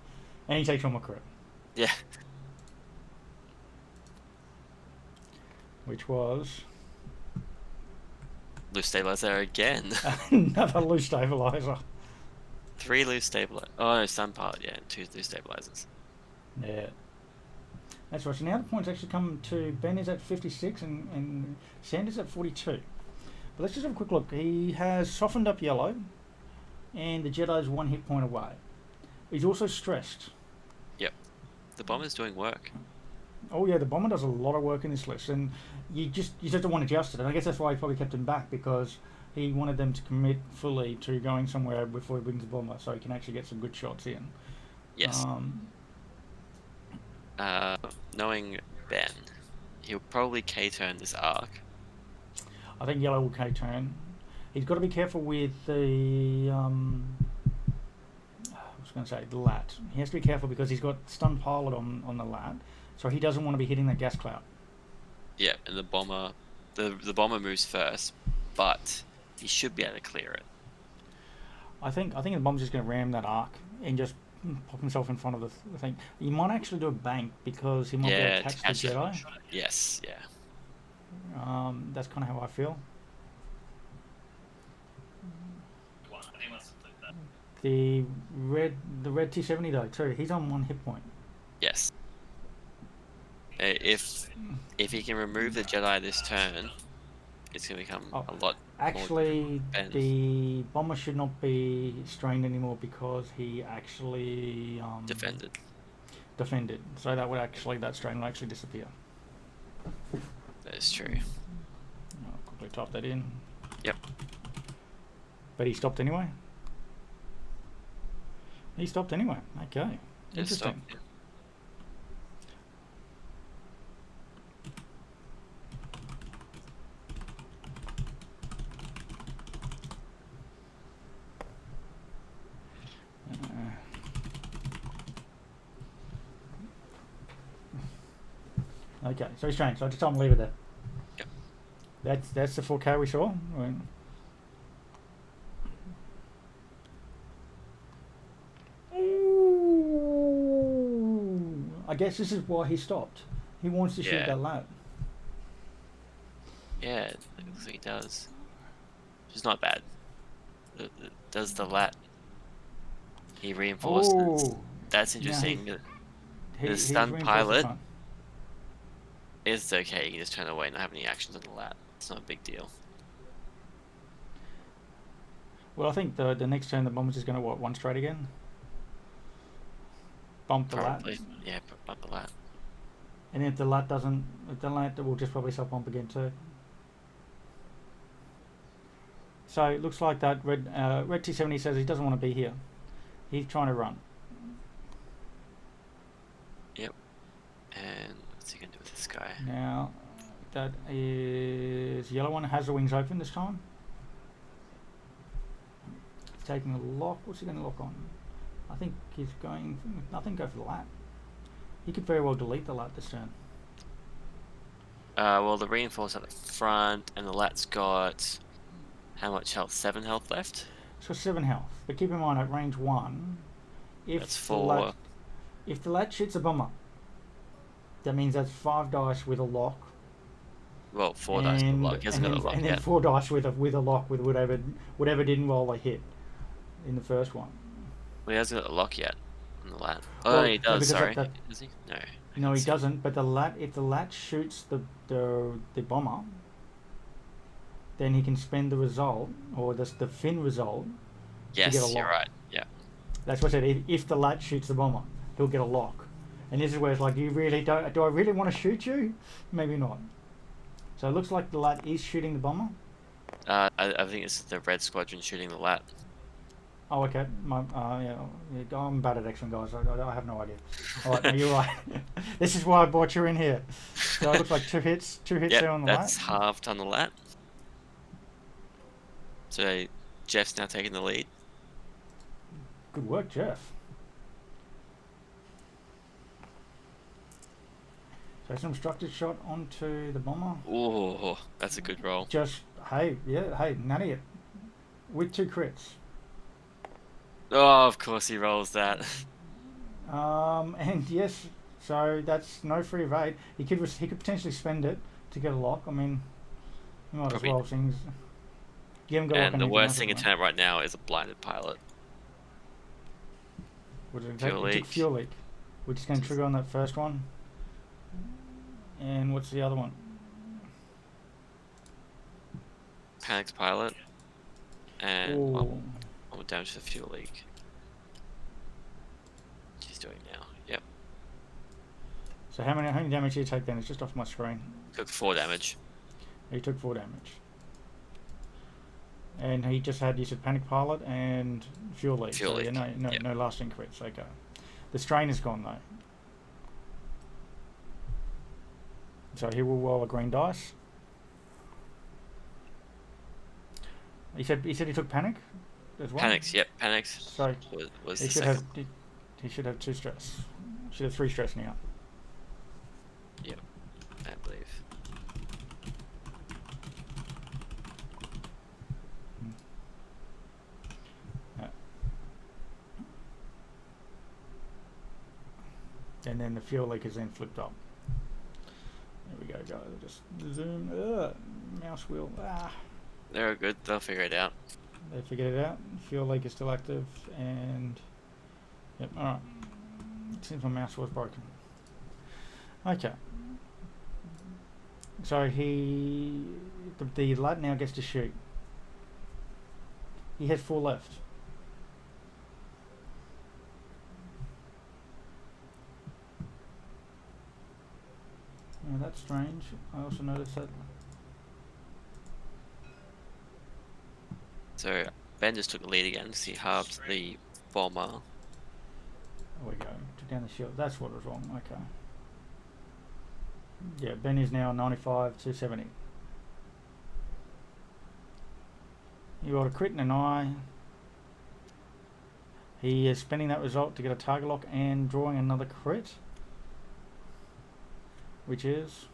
and he takes one more crit. Yeah. Which was loose stabilizer again. Another loose stabilizer. 3 loose stabilizers. Oh no, sun part. Yeah, 2 loose stabilizers. Yeah. That's right. So now the points actually come to Ben is at 56 and Sanders at 42. But let's just have a quick look. He has softened up yellow, and the Jedi's 1 hit point away. He's also stressed. Yep. The bomber's doing work. Oh yeah, the bomber does a lot of work in this list, and you just don't want to adjust it. And I guess that's why he probably kept him back, because he wanted them to commit fully to going somewhere before he brings the bomber, so he can actually get some good shots in. Yes. Knowing Ben, he'll probably K-turn this arc. I think yellow will K-turn. He's got to be careful with the... I was going to say the lat. He has to be careful because he's got stun pilot on the lat, so he doesn't want to be hitting that gas cloud. Yeah, and the bomber, the bomber moves first, but he should be able to clear it. I think the bomber's just going to ram that arc and just pop himself in front of the thing. He might actually do a bank because he might be able to catch the Jedi. Yes, yeah. That's kind of how I feel. The red T70 though too. He's on 1 hit point. Yes. If he can remove the Jedi this turn, it's going to become a lot. Actually, the bomber should not be strained anymore because he actually defended. So that strain will actually disappear. That is true. I'll quickly type that in. Yep. But he stopped anyway. He stopped anyway. Okay. Interesting. Yeah. Okay, so he's changed. So I just told him to leave it there. Yep. That's the 4K we saw. Ooh, I guess this is why he stopped. He wants to shoot that lat. Yeah, it looks like he does. Which is not bad. Does the lat? He reinforces. Oh, That's interesting. Yeah, the stun pilot is okay. You can just turn away and not have any actions on the lat. It's not a big deal. Well, I think the next turn the bomber's just going to one straight again. Bump the Probably. lat. Yeah, bump the lat. And if the lat doesn't, the lat will just probably self bump again too. So it looks like that red T70 says he doesn't want to be here. He's trying to run. Yep. And what's he going to do with this guy? Now, that is yellow one has the wings open this time. He's taking a lock. What's he going to lock on? I think he's going. Nothing. Go for the lat. He could very well delete the lat this turn. Well, the reinforce at the front, and the lat's got how much health? 7 health left. It's got 7 health. But keep in mind at range 1, That's 4. If the lat shoots a bomber, that means that's 5 dice with a lock. Well, 4 dice with a lock. He hasn't got a lock and then yet. 4 dice with a lock with whatever didn't roll a hit in the first one. Well, he hasn't got a lock yet on the lat. Oh, Well, he does. Sorry. that- Does he? No. No, he doesn't. But if the lat shoots the bomber, then he can spend the result or the fin result. Yes, get a you're lock. right. Yeah. That's what I said. If the lat shoots the bomber, he'll get a lock. And this is where it's like, do I really want to shoot you? Maybe not. So it looks like the lat is shooting the bomber. I think it's the red squadron shooting the lat. Oh, okay. I'm bad at X-Men, guys. I have no idea. All right, no, you're right. This is why I brought you in here. So it looks like two hits there on the that's lat. halved on the lat. So Jeff's now taking the lead. Good work, Jeff. So some obstructed shot onto the bomber. Oh, that's a good roll. Hey, nanny it. With 2 crits. Oh, of course he rolls that. And yes, so that's no free evade. He could potentially spend it to get a lock. I mean, you might Probably. as well things. You haven't got a lock And the on worst anything thing in else, turn right now is a blinded pilot. What did it Fuel take? It leak. took fuel leak. We're just going to trigger on that first one. And what's the other one? Panics pilot. And Ooh. I'm down to the fuel leak. She's doing now. Yep. So how many damage did you take then? It's just off my screen. Took 4 damage. He took 4 damage. And he just had, you said, panic pilot and fuel leak. Fuel so leak. Yeah, no lasting crits. Okay. The strain is gone though. So he will roll a green dice. He said he took panic as well. Panics, yep, panics So was he the should second. he should have 2 stress. Should have 3 stress now. Yep, I believe. And then the fuel leak is then flipped up. There we go, guys. Just zoom. Mouse wheel. They're good. They'll figure it out. They figured it out. Fuel leak is still active, and yep. All right. It seems my mouse was broken. Okay. So the lad now gets to shoot. He has 4 left. Oh, that's strange. I also noticed that. So Ben just took the lead again. So he halved the bomber. There we go. Took down the shield. That's what was wrong. Okay. Yeah, Ben is now 95 to 70. You got a crit and an eye. He is spending that result to get a target lock and drawing another crit. Which is,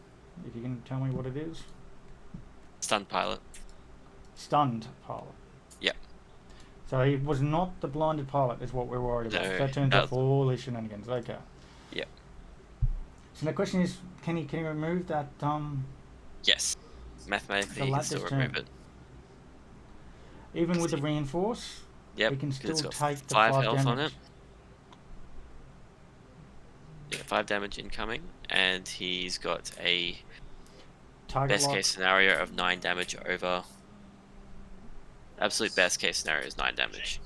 if you can tell me what it is. Stunned pilot. Stunned pilot. Yep. So he was not the blinded pilot, is what we're worried about. No, That turns out all his shenanigans. Okay. Yep. So the question is, can he remove that Yes. Mathematically, The he can latest still turn. remove it. even with the reinforce? Yep. He can 'cause still it's got take the 5 5 health damage. on it. Yeah, 5 damage incoming, and he's got a Target best lock. case scenario of 9 damage over. Absolute best case scenario is 9 damage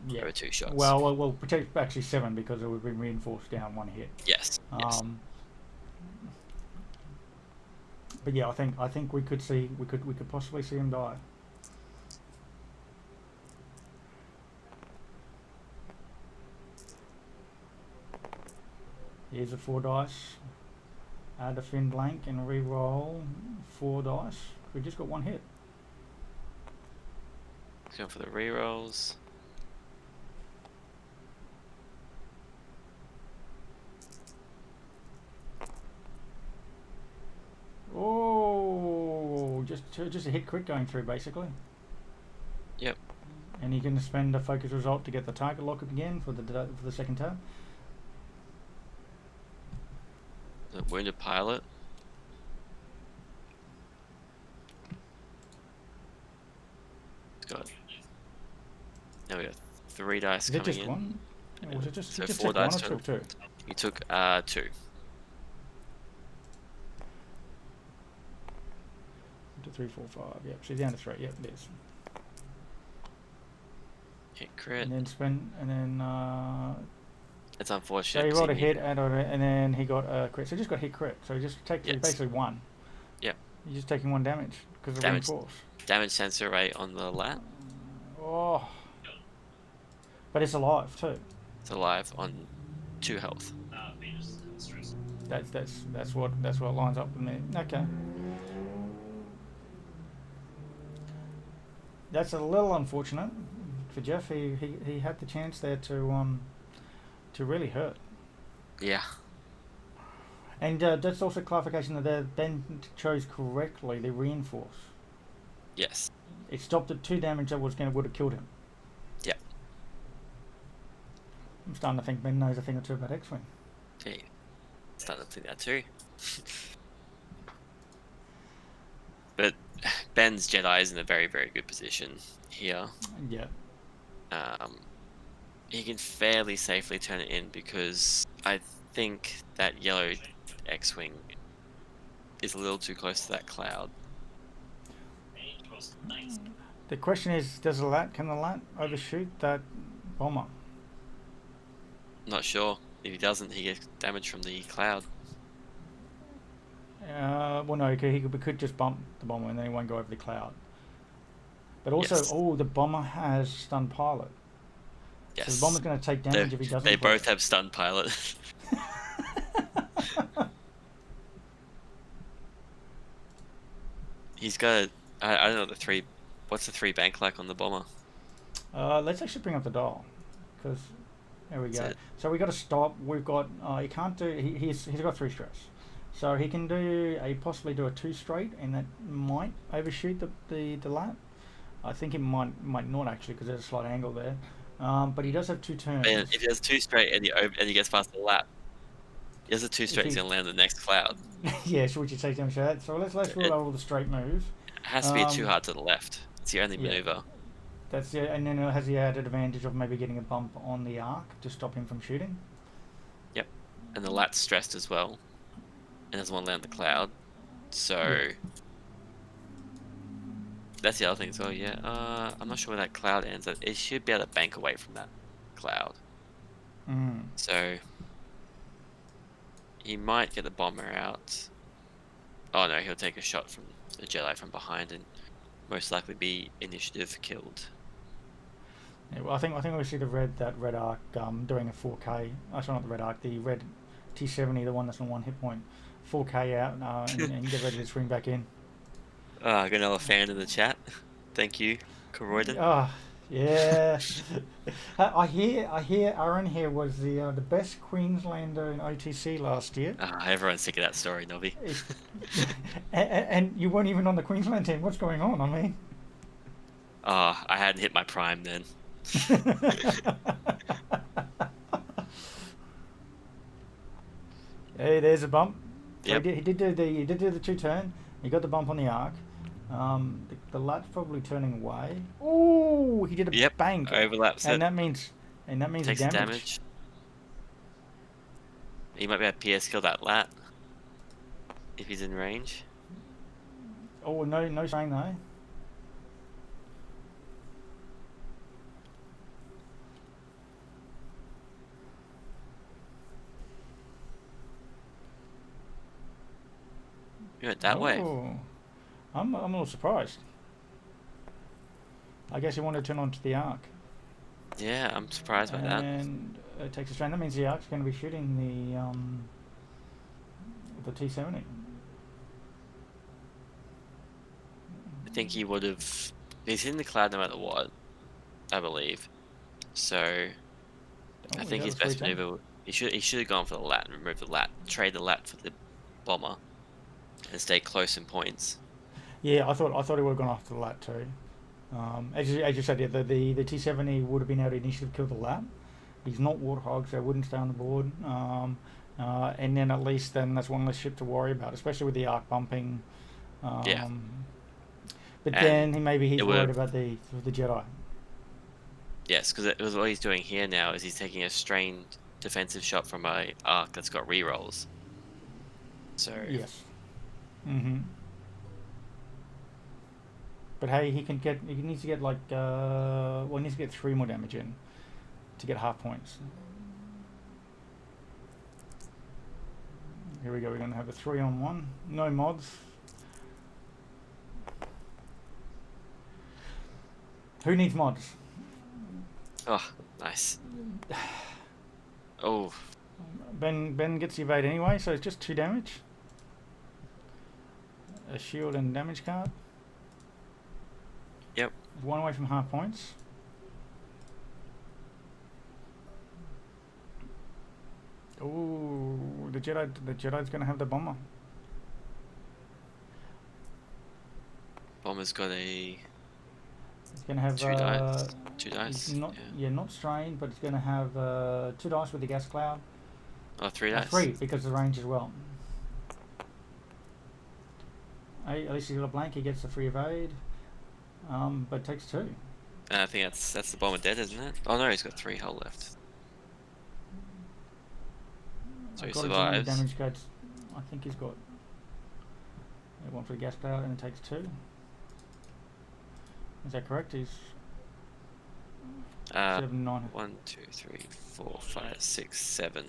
Yeah. over 2 shots. Well, protect actually 7 because it would be reinforced down 1 hit. yes. Yes. But yeah, I think we could possibly see him die. Here's a 4 dice. Add a fin blank and re-roll 4 dice. We just got 1 hit. Let's go for the rerolls. Oh, just a hit crit going through basically. Yep. And you can spend a focus result to get the target lock up again for the second tab. The wounded pilot. It's got. Now we got 3 dice Is it coming just in. one? Or was it just, So he just 4 took one dice or total. took 2? He took 2. 2, 3, 4, 5. Yep, she's down to 3. Yep, it is. Hit crit. And then spend, and then It's unfortunate. so he 'cause rolled a need- hit and then he got a crit. So he just got hit crit. So he just takes Yes. basically 1. Yep. He's just taking 1 damage because of Damage. reinforce. Damage sensor rate on the lat. Oh. But it's alive too. It's alive on 2 health. That's what lines up with me. Okay. That's a little unfortunate for Jeff. He had the chance there to really hurt. Yeah. And that's also clarification that they then chose correctly the reinforce. Yes. It stopped at 2 damage that would have killed him. Yeah. I'm starting to think Ben knows a thing or two about X-Wing. Yeah. Starting to think that too. But Ben's Jedi is in a very, very good position here. Yeah. He can fairly safely turn it in because I think that yellow X-Wing is a little too close to that cloud. The question is, can the lat overshoot that bomber? Not sure. If he doesn't, he gets damage from the cloud. Well, no, he could just bump the bomber and then he won't go over the cloud. But also, Yes. the bomber has stunned pilot. Yes. So the bomber's going to take damage if he doesn't. They hit. both have stun pilot. He's got I don't know what the 3 What's the 3 bank like on the bomber? Let's actually bring up the dial, because there we That's go. it. So we got to stop. We've got he can't do. He's got 3 stress, so he can possibly do a 2 straight, and that might overshoot the lat. I think it might not actually, because there's a slight angle there. But he does have 2 turns. And if he does 2 straight and he gets past the lap, he does a 2 straight, he's gonna land the next cloud. Yeah, so would you take damage to that? So let's rule out all the straight moves. It has to be too hard to the left. It's the only yeah. maneuver. That's it. And then has the added advantage of maybe getting a bump on the arc to stop him from shooting? Yep. And the lat's stressed as well. And doesn't want to land the cloud. So that's the other thing as well, yeah. I'm not sure where that cloud ends. It should be able to bank away from that cloud. So he might get the bomber out. Oh no, he'll take a shot from the Jedi from behind and most likely be initiative killed. Yeah, well, I think we see that red arc doing a 4K. Sorry, not the red arc. The red T70, the one that's on 1 hit point, 4K out, and get ready to swing back in. I got another fan in the chat. Thank you, Corroydon. Oh, yeah. I hear Aaron here was the best Queenslander in OTC last year. Everyone's sick of that story, Nobby. And you weren't even on the Queensland team. What's going on? I mean. I hadn't hit my prime then. Hey, there's a bump. So Yep. he did do the 2 turn. He got the bump on the arc. The lat's probably turning away. Oh, he did a bank. Overlaps and it. that means Takes damage. He might be able to PS kill that lat if he's in range. Oh, no saying though. You went that way. I'm a little surprised. I guess he wanted to turn onto the arc. Yeah, I'm surprised by that. And it takes a strain. That means the arc's going to be shooting the T70. I think he would have. He's in the cloud no matter what, I believe. So I think his best maneuver. He should have gone for the lat and removed the lat, trade the lat for the bomber, and stay close in points. Yeah, I thought he would have gone after the lat too. As you said, yeah, the T70 would have been able to initiative kill the lat. He's not Warthog, so it wouldn't stay on the board. And then at least that's one less ship to worry about, especially with the arc bumping. Yeah. But And then he's worried about the Jedi. Yes, because what he's doing here now is he's taking a strained defensive shot from a arc that's got rerolls. So yes. But hey, he needs to get like he needs to get 3 more damage in to get half points. Here we go. We're going to have a 3-on-1. No mods. Who needs mods? Oh, nice. Oh. Ben gets the evade anyway, so it's just 2 damage. A shield and damage card. Yep. 1 away from half points. Ooh, the Jedi's going to have the bomber. Bomber's got a. It's going to have 2 dice. 2 dice. Not strained, but it's going to have 2 dice with the gas cloud. Oh, 3 dice. 3 because of the range as well. At least he's got a blank. He gets the free evade, but takes 2. I think that's the bomber dead, isn't it? Oh no, he's got 3 hull left. So he survives. Damage cards. I think he's got 1 for the gas cloud, and it takes 2. Is that correct? He's 7, 9. 1, 2, 3, 4, 5, 6, 7.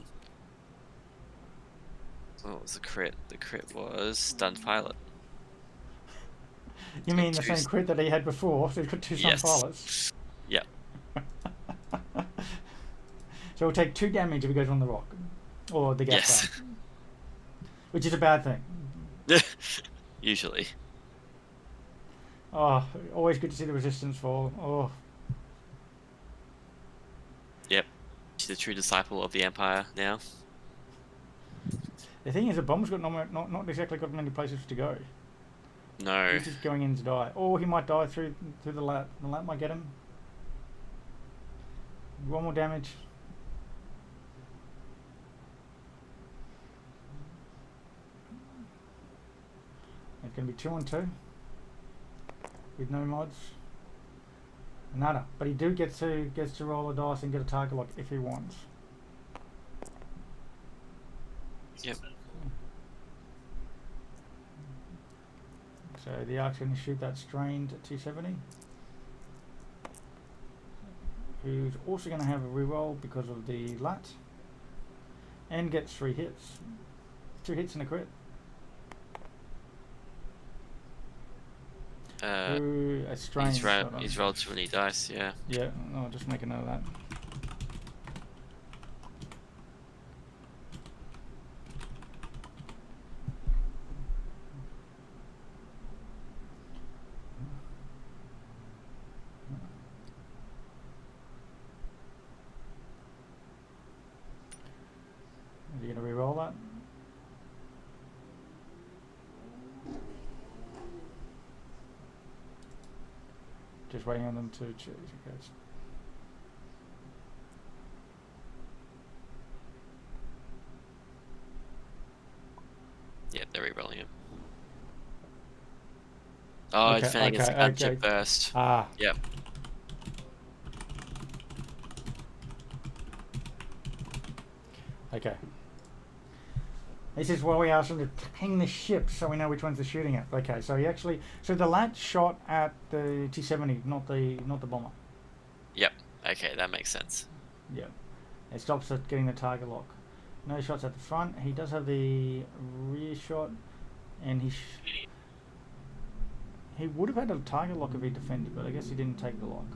What was the crit? The crit was stunned pilot. You mean the same crit that he had before? So he's got 2 stunned pilots. Yep. So he'll take 2 damage if he goes on the rock or the gas cloud, which is a bad thing. Usually. Oh, always good to see the resistance fall. Oh, Yep. She's a true disciple of the Empire now. the thing is, the bomb's got not exactly got many places to go. No. He's just going in to die. Or he might die through the lat. The lat might get him. One more damage. It's going to be 2 on 2 with no mods. Nada. But he gets to roll a dice and get a target lock if he wants. Yep. So the Ark's going to shoot that strained at 270. Who's also going to have a reroll because of the lat. And gets 3 hits. 2 hits and a crit. A strained. He's rolled 20 dice, yeah. Yeah, I'll just make a note of that. Are you going to re-roll that? Just waiting on them to choose. Okay. Yep, they're re-rolling him. Oh, it's defending against the gunship burst. Ah. Yep. Okay. This is why we asked him to ping the ship so we know which ones they're shooting at. Okay, so so the lat shot at the T-70, not the bomber. Yep. Okay, that makes sense. Yeah. It stops at getting the target lock. No shots at the front. He does have the rear shot, and he would have had a target lock if he defended, but I guess he didn't take the lock.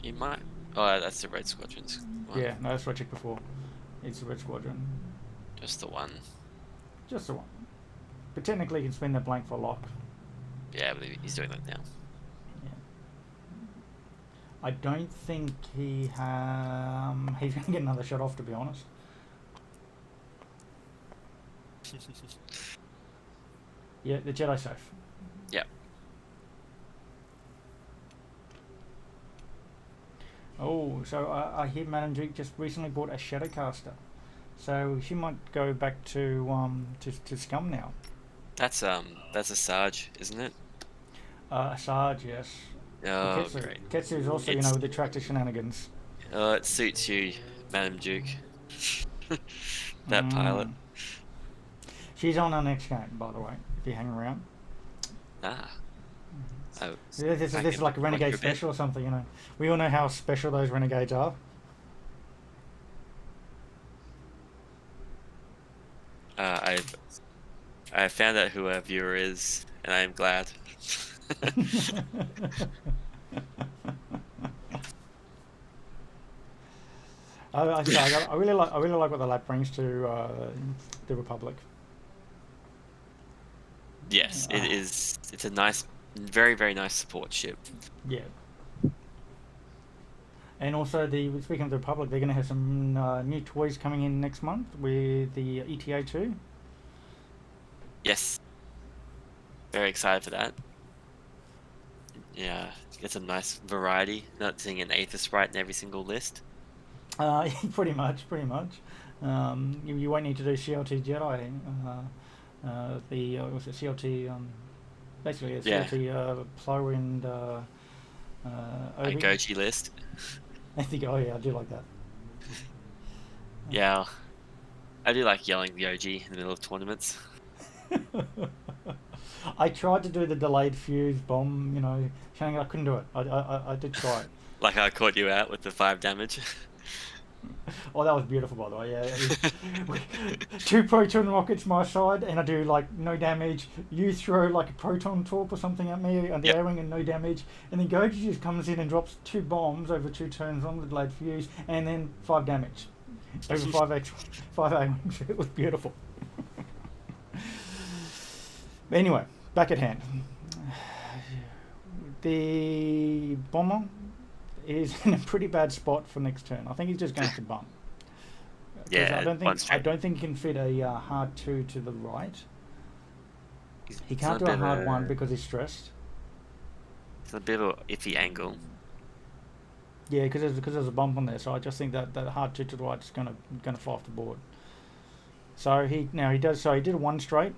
He might. Oh, that's the Red Squadron's one. Yeah, no, that's what I checked before. It's the Red Squadron. Just the one. Just the one. But technically, he can spin that blank for a lock. Yeah, but he's doing that now. Yeah. I don't think he's going to get another shot off, to be honest. Yeah, the Jedi safe. Yep. Oh, so I hear Madame Duke just recently bought a Shadowcaster, so she might go back to Scum now. That's a Sarge, isn't it? A Sarge, yes. Oh, Ketsu. great. Ketsu is also, with the tractor shenanigans. Oh, it suits you, Madam Duke. That pilot. She's on our next game, by the way, if you hang around. Ah. Oh, This is like a Renegade special or something, We all know how special those Renegades are. I found out who our viewer is, and I am glad. I really like what the lab brings to the Republic. Yes, it is. It's a nice, very, very nice support ship. Yeah. And also, speaking of the Republic, they're going to have some new toys coming in next month with the ETA2. Yes. Very excited for that. Yeah, get some nice variety. Not seeing an Aether sprite in every single list. Pretty much. You won't need to do CLT Jedi. Was it CLT? Basically, a CLT Plo and A Goji list. I think. Oh yeah, I do like that. Yeah, I do like yelling the OG in the middle of tournaments. I tried to do the delayed fuse bomb. Showing I couldn't do it. I did try it. Like I caught you out with the 5 damage. Oh, that was beautiful, by the way. Yeah, 2 proton rockets my side, and I do like no damage. You throw like a proton torp or something at me on the A-wing and no damage, and then Goji just comes in and drops 2 bombs over 2 turns on the delayed fuse, and then 5 damage over 5 A-wings. It was beautiful. But anyway, back at hand. the bomber is in a pretty bad spot for next turn. I think he's just going to bump. 'Cause Yeah, I don't one think straight. he can fit a hard 2 to the right. He It's can't a do a bit hard of 1 because he's stressed. It's a bit of an iffy angle. Yeah, because there's a bump on there. So I just think that hard 2 to the right is gonna fly off the board. So he does. So he did a 1 straight.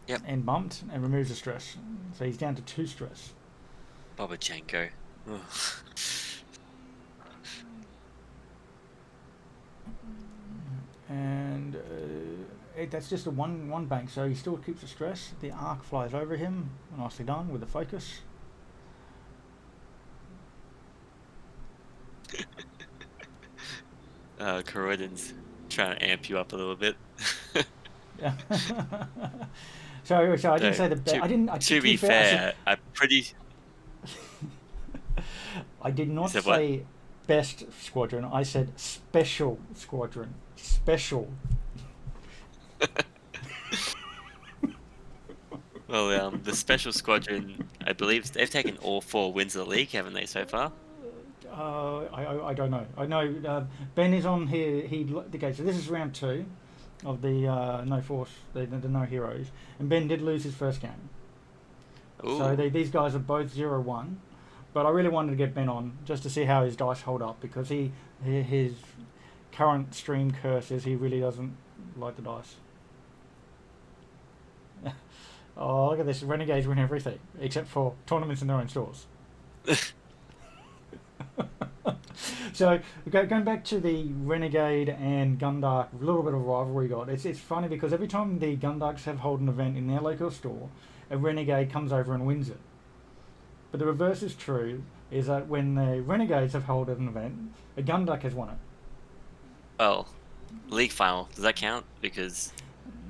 Yep. And bumped and removes the stress. So he's down to 2 stress. Babachenko. Ugh. And that's just a one bank, so he still keeps the stress. The arc flies over him, nicely done with the focus. Corroidon's trying to amp you up a little bit. So I didn't So, say the best. I didn't. to be fair, I'm pretty. I did not said what? say best squadron. I said special squadron. Special. Well, the special squadron, I believe they've taken all 4 wins of the league, haven't they, so far? I don't know. I know Ben is on here. Okay, so this is round 2 of the no force, the no heroes, and Ben did lose his first game. Ooh. So these guys are both 0-1, but I really wanted to get Ben on just to see how his dice hold up, because his current stream curse is he really doesn't like the dice. Oh, look at this! Renegades win everything except for tournaments in their own stores. So going back to the Renegade and Gundark, a little bit of rivalry got. It's funny because every time the Gundarks have held an event in their local store, a Renegade comes over and wins it. But the reverse is true, is that when the Renegades have held an event, a Gundark has won it. Well, league final, does that count? Because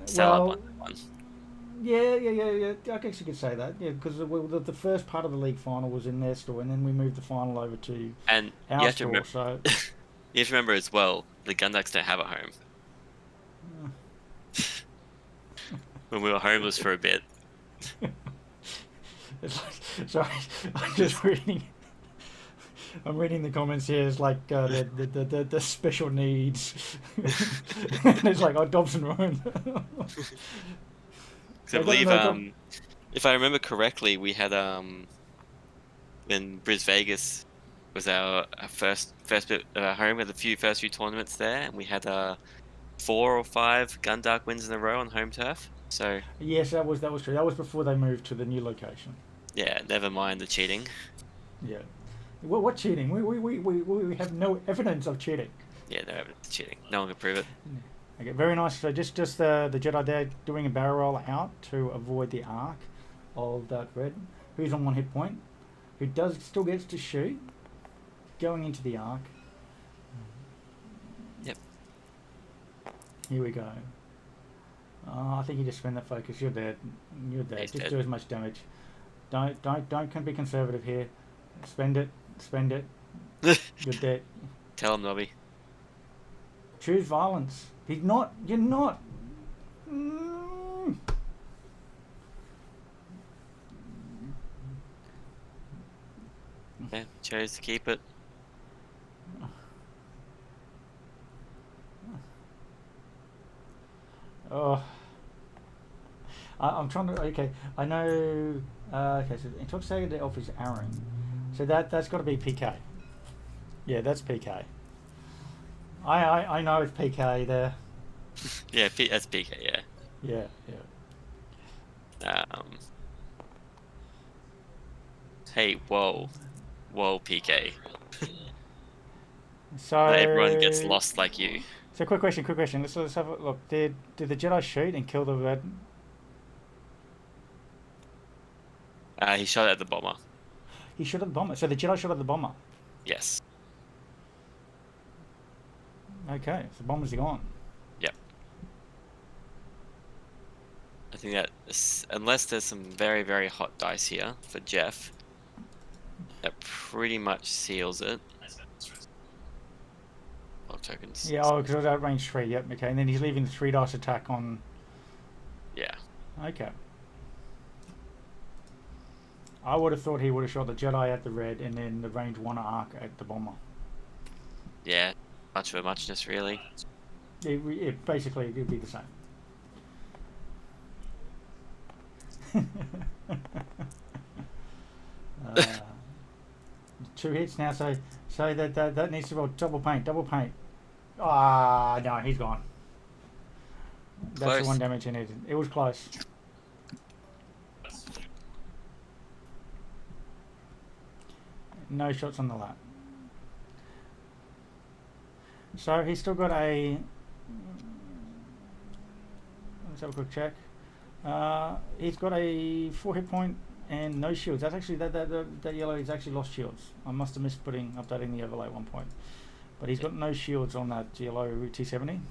Salah won that one. Yeah. I guess you could say that. Yeah, because the first part of the league final was in their store, and then we moved the final over to And our you have to store. remember, So you have to remember as well, the Gundarks don't have a home. When we were homeless for a bit. it's like, sorry, I'm just reading. I'm reading the comments here. It's like the special needs. And it's like Dobson ruined. I believe, if I remember correctly, we had when Bris Vegas was our first bit of our home. We had the first few tournaments there, and we had 4 or 5 Gundark wins in a row on home turf. So Yes, that was true. That was before they moved to the new location. yeah, never mind the cheating. Yeah. What cheating? We have no evidence of cheating. Yeah, no evidence of cheating. No one can prove it. Okay, very nice. So just the Jedi there doing a barrel roll out to avoid the arc of that red, who's on 1 hit point, who still gets to shoot, going into the arc. Yep. Here we go. I think you just spend that focus. You're dead. You're dead. He's Just dead. do as much damage. Don't be conservative here. Spend it. You're dead. Tell him, Nobby. Choose violence. You're not. Mm. Yeah, chose to keep it. Oh. I'm trying to. Okay, I know. Okay, so Intoxicated the Elf is Aaron. So that's got to be PK. Yeah, that's PK. I know it's PK there. Yeah, that's PK, yeah. Yeah. Hey, whoa, PK. So Not everyone gets lost like you. So quick question. Let's have a look. Did the Jedi shoot and kill the red? He shot at the bomber. He shot at the bomber. So the Jedi shot at the bomber. Yes. Okay, so the bomber's gone. Yep. I think that unless there's some very, very hot dice here for Jeff, that pretty much seals it. Tokens. Yeah, because I was at range 3. Yep. Okay, and then he's leaving the 3 dice attack on. Yeah. Okay. I would have thought he would have shot the Jedi at the red and then the range 1 arc at the bomber. Yeah, much of a muchness, really. It basically it'd be the same. uh, 2 hits now, so that needs to roll double paint. Ah, no, he's gone. That's Close. the 1 damage he needed. It was close. No shots on the lap. So he's still got a. Let's have a quick check. He's got a 4 hit point and no shields. That's actually that yellow. He's actually lost shields. I must have missed updating the overlay at one point. But he's got no shields on that yellow T70.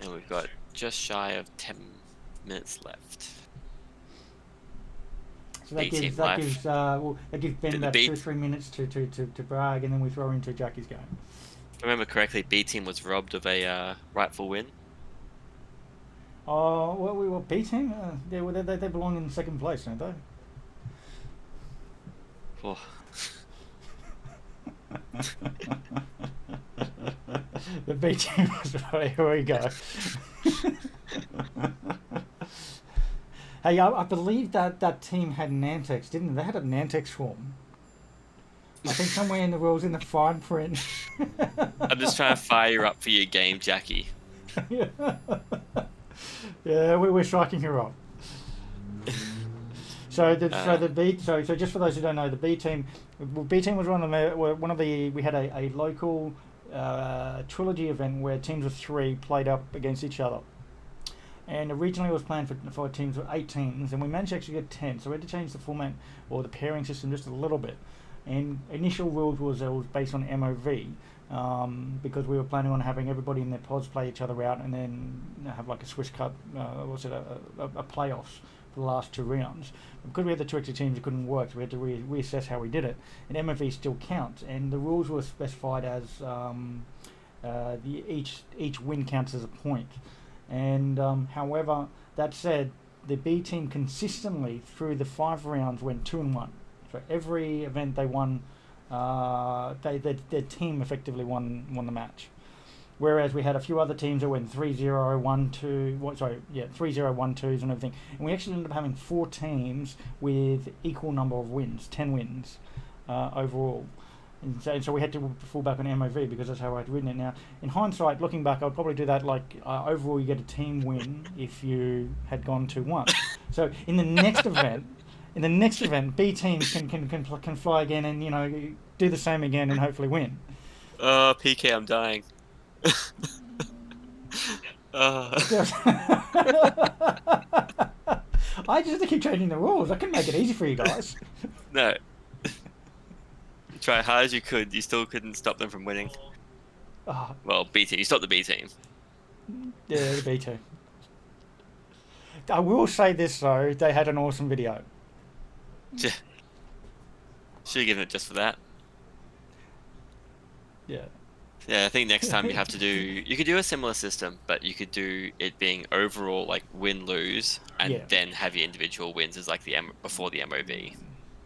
And we've got just shy of 10 minutes left. So that B-team gives life. that gives Ben Did the that B- 2 or 3 minutes to brag, and then we throw into Jackie's game. If I remember correctly, B team was robbed of a rightful win. Oh, well, we were B team. They belong in second place, don't they? Oh. The B team was right. Here we go. Hey, I believe that team had Nantex, didn't they? They had a Nantex swarm. I think somewhere in the rules in the fine print. I'm just trying to fire you up for your game, Jackie. Yeah, we're striking her up. So just for those who don't know, the B team was one of the we had a local trilogy event where teams of 3 played up against each other. And originally it was planned for teams of 8 teams, and we managed to actually get 10. So we had to change the format or the pairing system just a little bit. And initial rules was based on MOV, because we were planning on having everybody in their pods play each other out and then have like a Swiss Cup, a playoffs for the last 2 rounds. But because we had the 2 extra teams, it couldn't work, so we had to reassess how we did it. And MOV still counts, and the rules were specified as each win counts as a point. And however, that said, the B team consistently through the 5 rounds went 2-1. So every event they won, their team effectively won the match. Whereas we had a few other teams that went 3-0, 1-2, 3-0, 1-2s and everything. And we actually ended up having 4 teams with equal number of wins, 10 wins overall. And so we had to fall back on MOV because that's how I'd written it. Now, in hindsight, looking back, I'd probably do that overall you get a team win if you had gone 2-1. So in the next event, B teams can fly again and do the same again and hopefully win. PK, I'm dying. I just have to keep changing the rules. I couldn't make it easy for you guys. No. You try hard as you could, you still couldn't stop them from winning. Well, B team, you stopped the B team. Yeah, the B team. I will say this though, they had an awesome video. Should have given it just for that. Yeah. Yeah, I think next time you have to you could do a similar system, but you could do it being overall like win-lose, and then have your individual wins as like before the MOV.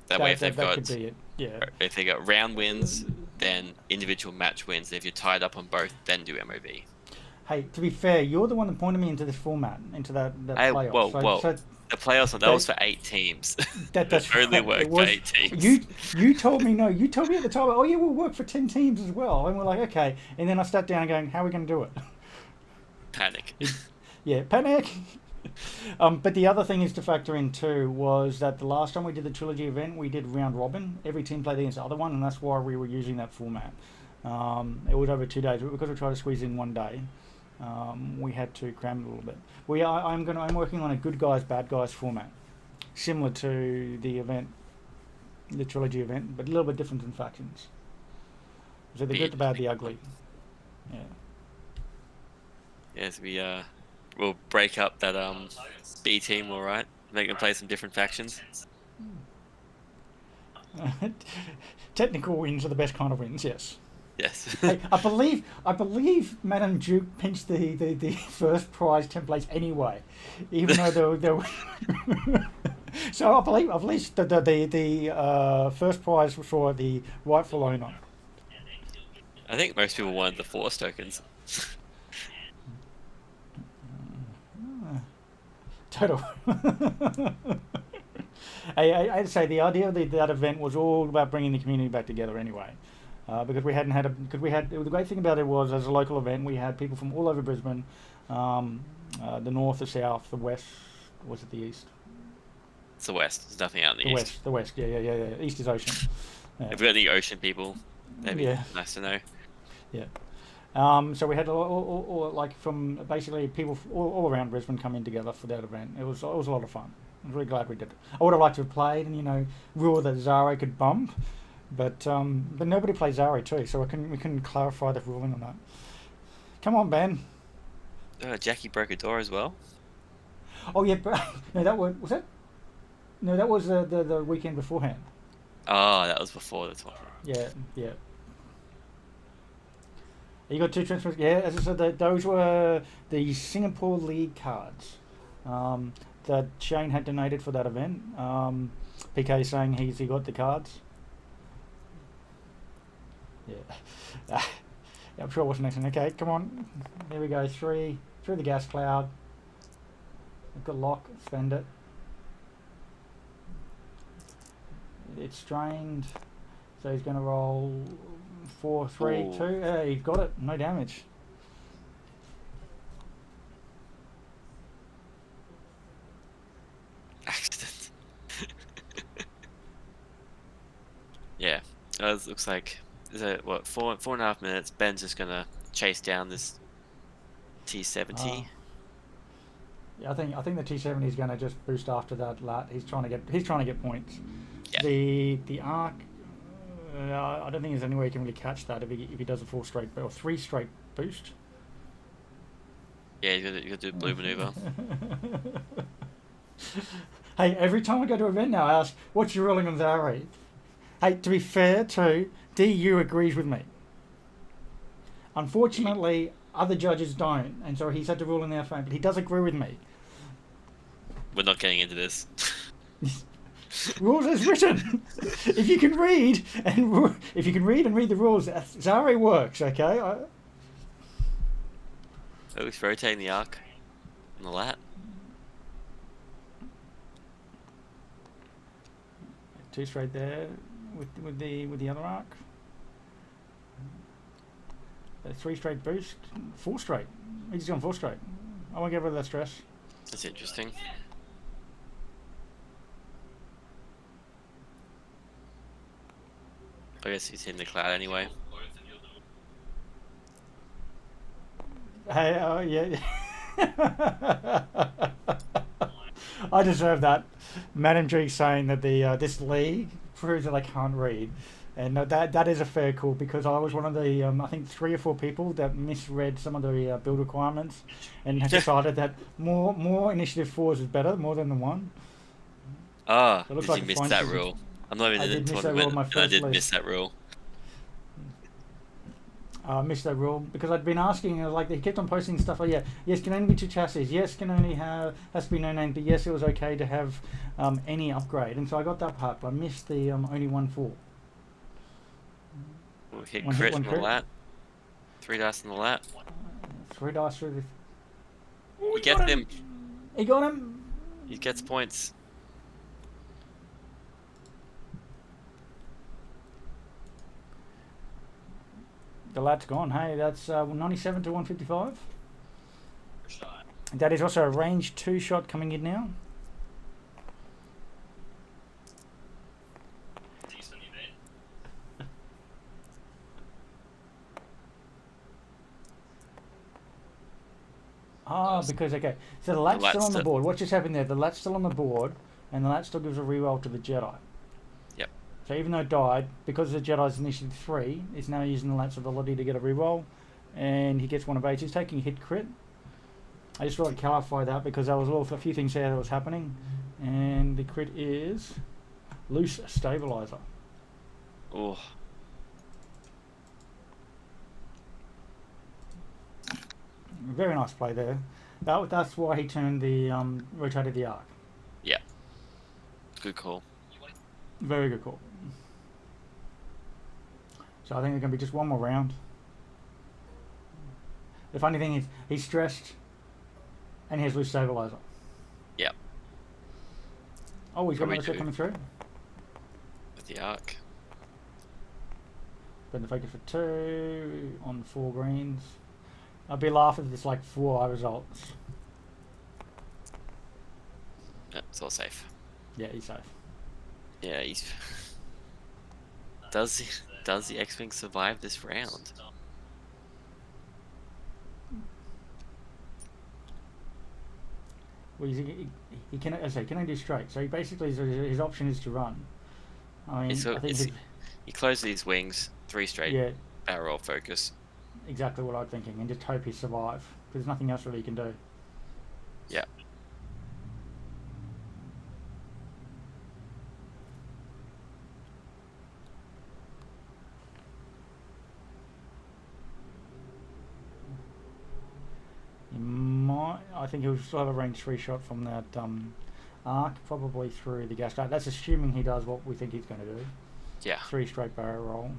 That way, if they've got, could be it. Yeah. If they got round wins, then individual match wins. And if you're tied up on both, then do MOV. Hey, to be fair, you're the one that pointed me into this format, into that playoff. So the playoffs, that was for 8 teams. That's only right. worked for 8 teams. You told me no. You told me at the time. Oh yeah, we'll work for 10 teams as well. And we're like, okay. And then I sat down and going, how are we going to do it? Panic. Panic. But the other thing is to factor in too was that the last time we did the trilogy event, we did round robin. Every team played against the other one, and that's why we were using that format. It was over 2 days, but because we tried to squeeze in 1 day, we had to cram it a little bit. I'm working on a good guys, bad guys format, similar to the event, the trilogy event, but a little bit different in factions. So the good, the bad, the ugly. Yeah. Yes, we'll break up that B team, all right. Make them play some different factions. Technical wins are the best kind of wins. Yes. Yes. Hey, I believe Madame Duke pinched the first prize templates anyway, even though they were So I believe at least the first prize was for the rightful owner. I think most people wanted the force tokens. Total. I'd say the idea of that event was all about bringing the community back together anyway. Because we hadn't had the great thing about it was, as a local event, we had people from all over Brisbane, the north, the south, the west. Was it the east? It's the west. There's nothing out in the east. The west. Yeah. East is ocean. Yeah. If we got any ocean people, that'd be Yeah. nice to know. Yeah. So we had all like from basically people all around Brisbane come in together for that event. It was a lot of fun. I'm really glad we did it. I would have liked to have played and rule that Zare could bump, but nobody plays Zare too, so we couldn't clarify the ruling on that. Come on, Ben. Jackie broke a door as well. Oh yeah, but, no, that was it. No, that was the weekend beforehand. Oh, that was before the tournament. Yeah. You got 2 transfers. Yeah, as I said, those were the Singapore League cards that Shane had donated for that event. PK saying he got the cards. Yeah. Yeah, I'm sure it wasn't excellent. Okay, come on. There we go. 3 through the gas cloud. We've got lock. Spend it. It's strained. So he's going to roll 4, 3, Ooh. 2. He's got it. No damage. Accident. Yeah. It looks like what 4.5 minutes. Ben's just gonna chase down this T70. Yeah, I think the T70 is going to just boost after that lat. He's trying to get points. Yeah. The arc. I don't think there's any way he can really catch that if he does a 4 straight or 3 straight boost. Yeah, you got to do blue maneuver. Hey, every time I go to an event now, I ask, "What's your ruling on Zare?" Hey, to be fair, too, DU agrees with me. Unfortunately, other judges don't, and so he's had to rule in their favour. But he does agree with me. We're not getting into this. Rules as written. If you can read and read the rules, Zare works. Okay. Oh, he's rotating the arc on the lat. 2 straight there with the other arc. 3 straight boost. 4 straight. He's gone 4 straight. I won't get rid of that stress. That's interesting. I guess he's hitting the cloud anyway. Hey, yeah. I deserve that. Madam G saying that the this league proves that I can't read, and that is a fair call because I was one of the I think 3 or 4 people that misread some of the build requirements, and have decided that more initiative 4s is better more than the 1. Ah, So it looks did like you a miss fine that system. rule? I'm not even I in did the miss that rule in tournament, my and I first did list. miss that rule. I missed that rule because I'd been asking, like they kept on posting stuff like, yes, can only be 2 chassis, yes, can only has to be no name, but yes, it was okay to have any upgrade, and so I got that part, but I missed the only 1 4. We'll hit One hit, crit one on the crit. lat. 3 dice on the lat. 3 dice through the. Oh, He gets him. He got him. He gets points. The lad's gone. Hey, that's 97 to 155. That is also a range 2 shot coming in now. Because okay, so the lat's still on the board. What just happened there? The lat's still on the board, and the lat still gives a reroll to the Jedi. Yep. So even though it died, because the Jedi's initiative 3, it's now using the lat's ability to get a reroll, and he gets 1 of 8. He's taking hit crit. I just thought I'd clarify that because there was a few things there that was happening, and the crit is loose stabilizer. Oh. Very nice play there. That's why he turned the rotated the arc. Yeah. Good call. Very good call. So I think there's going to be just one more round. The funny thing is, he's stressed, and he has loose stabilizer. Yep. Oh, he's got Probably another shot do. coming through. With the arc. Been the focus for 2 on 4 greens. I'd be laughing if it's like 4 results. Yep, it's all safe. Yeah, he's safe. Yeah, he's. Does the X-Wing survive this round? Well, he can, as I say, he can only do straight. So he basically, his option is to run. I mean, So I think he closes his wings, 3 straight yeah, barrel roll focus. exactly what I'm thinking, and just hope he survive. Because there's nothing else really he can do. Yeah. He might. I think he'll still have a range 3 shot from that arc, probably through the gas tank. That's assuming he does what we think he's going to do. Yeah. 3 straight barrel roll.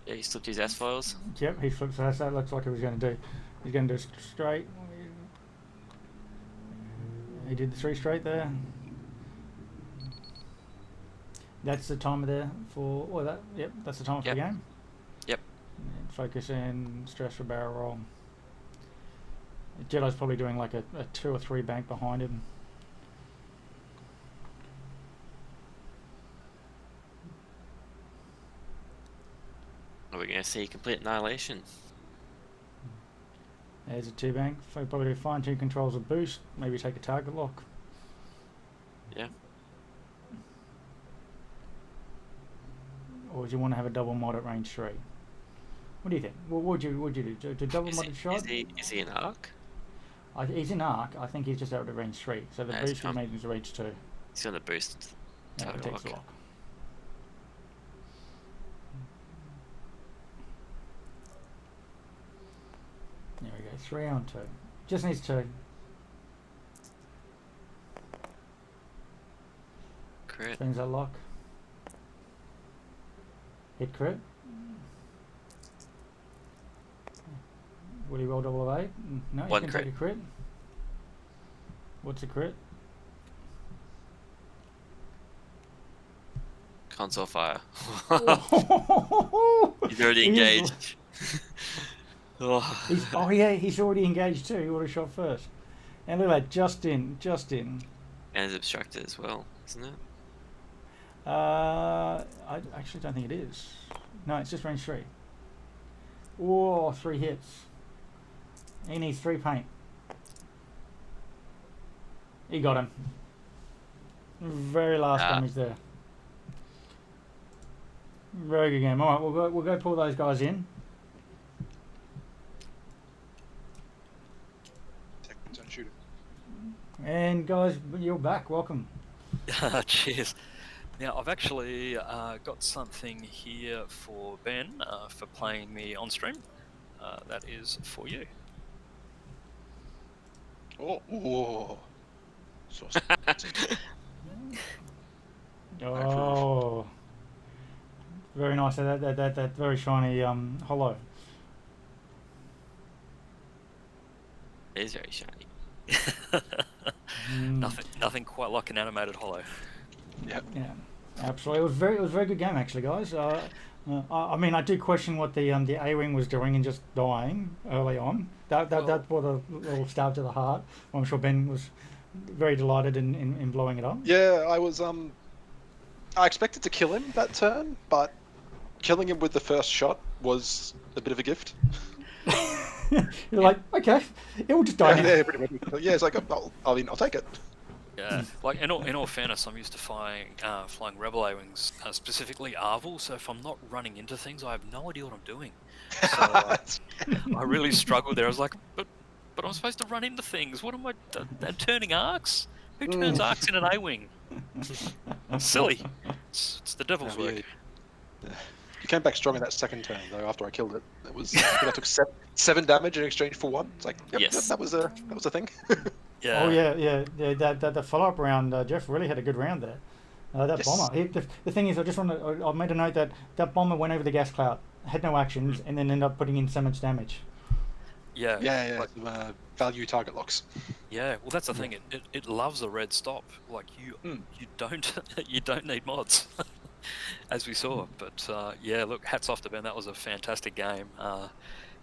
Yeah, he slipped his S-foils. Yep, he flips that. That looks like he was going to do. He's going to do straight. He did the 3 straight there. That's the timer there for. Well, that. Yep, that's the timer for the game. Yep. And focus in, stress for barrel roll. Jedi's probably doing like a 2 or 3 bank behind him. Are we going to see complete annihilation? There's a 2 bank. Probably do fine tune controls a boost. Maybe take a target lock. Yeah. Or do you want to have a double mod at range 3? What do you think? What would you do? Do double modded shot? Is he an arc? He's in arc. I think he's just out at range 3. So the No, boost he made is range 2. He's going to boost. Yeah, it Target takes the lock. lock. There we go. 3 on 2. Just needs 2. Crit. Spins that lock. Hit crit. Will he roll double of 8? No, he's One going to crit. take a crit. What's a crit? Console fire. Oh, He's already engaged. Oh. He's already engaged too. He would have shot first. And look at that, just in. And it's obstructed as well, isn't it? I actually don't think it is. No, it's just range 3. Oh, 3 hits. He needs 3 paint. He got him. Very last damage there. Very good game. All right, we'll go pull those guys in. Don't shoot it. And guys, you're back. Welcome. Cheers. Now, I've actually got something here for Ben for playing me on stream. That is for you. Oh. So Oh, very nice. That very shiny hollow. It is very shiny. Nothing quite like an animated hollow. Yep. Yeah, absolutely. It was a very good game actually, guys. I mean, I do question what the A-wing was doing and just dying early on. That brought a little stab to the heart. I'm sure Ben was very delighted in blowing it up. Yeah, I was. I expected to kill him that turn, but killing him with the first shot was a bit of a gift. You're like, okay, it will just die. now. Yeah, pretty much. Yeah, it's like I'll take it. Yeah, like in all fairness, I'm used to flying Rebel A-wings, specifically Arvel. So if I'm not running into things, I have no idea what I'm doing. So I really struggled there. I was like, but I'm supposed to run into things. What am I? I'm turning arcs. Who turns arcs in an A-wing? Silly. It's the devil's work. You came back strong in that second turn though. After I killed it, it was I think I took 7 damage in exchange for 1. It's like, yep, Yes. that was a thing. Yeah. Oh yeah. That the follow up round, Jeff really had a good round there. That Yes. bomber. The thing is, I made a note that that bomber went over the gas cloud, had no actions, and then ended up putting in so much damage. Yeah. Yeah. Like, Some, value target locks. yeah. Well, that's the thing. It loves a red stop. Like you don't you don't need mods, as we saw. But yeah, look, hats off to Ben. That was a fantastic game.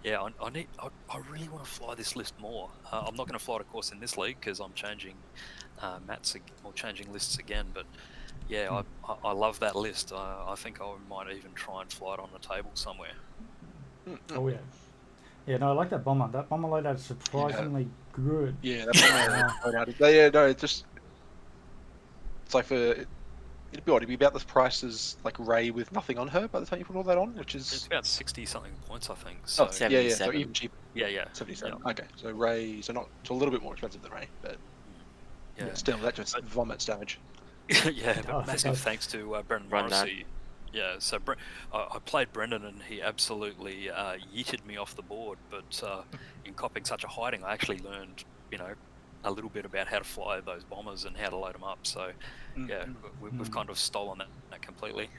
Yeah, I really want to fly this list more. I'm not going to fly it, of course, in this league because I'm changing or changing lists again. But yeah, I love that list. I think I might even try and fly it on the table somewhere. Oh yeah. Yeah, no, I like that bomber. That bomber loadout is surprisingly good. Yeah, that's no, it's like it'd be about the price as like Ray with nothing on her by the time you put all that on, which It's is about 60 something points, I think. So so 77. even cheaper. yeah. 77. Okay, so Ray, so a little bit more expensive than Ray, but Yeah. still that just vomits damage. Yeah, but Oh, massive okay. thanks to Brendan Run that. Morrissey. Yeah, so I played Brendan and he absolutely yeeted me off the board. But in copping such a hiding, I actually learned, a little bit about how to fly those bombers and how to load them up. So yeah, we've kind of stolen that completely.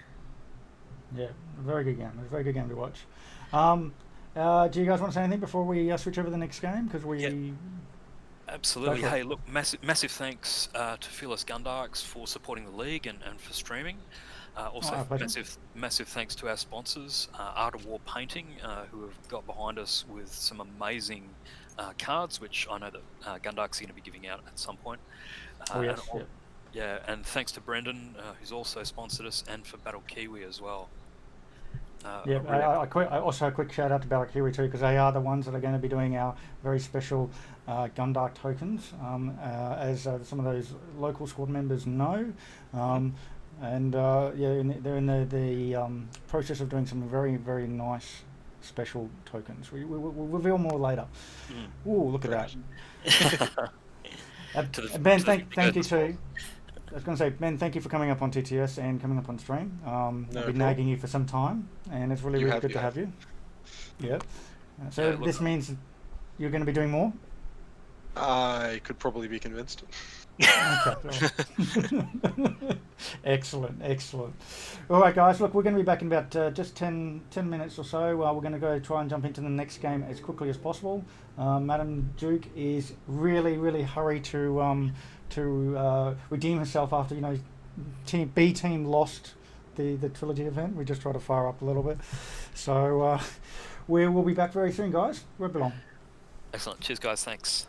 Yeah, very good game. It was a very good game to watch. Do you guys want to say anything before we switch over to the next game? Because we. Yeah. Absolutely. Go for it. Hey, look, massive thanks to Fearless Gundarks for supporting the league and for streaming. Also, our pleasure. massive thanks to our sponsors, Art of War Painting, who have got behind us with some amazing cards, which I know that Gundarks are going to be giving out at some point. Oh yes. and, Yeah. and thanks to Brendan, who's also sponsored us, and for Battle Kiwi as well. Yeah, I also a quick shout out to Balakiwi too, because they are the ones that are going to be doing our very special Gundark tokens, as some of those local squad members know. And they're in the process of doing some very, very nice special tokens. We'll reveal more later. Ooh, look at that. Ben, thank you too. I was going to say, Ben, thank you for coming up on TTS and coming up on stream. I've been problem. nagging you for some time, and it's really good to have you. Yeah. So this means you're going to be doing more? I could probably be convinced. Okay. Excellent. All right, guys. Look, we're going to be back in about just 10 minutes or so. We're going to go try and jump into the next game as quickly as possible. Madam Duke is really hurried to redeem herself after B team lost the trilogy event. We just try to fire up a little bit. So we'll be back very soon, guys. Where it belong. Excellent. Cheers, guys. Thanks.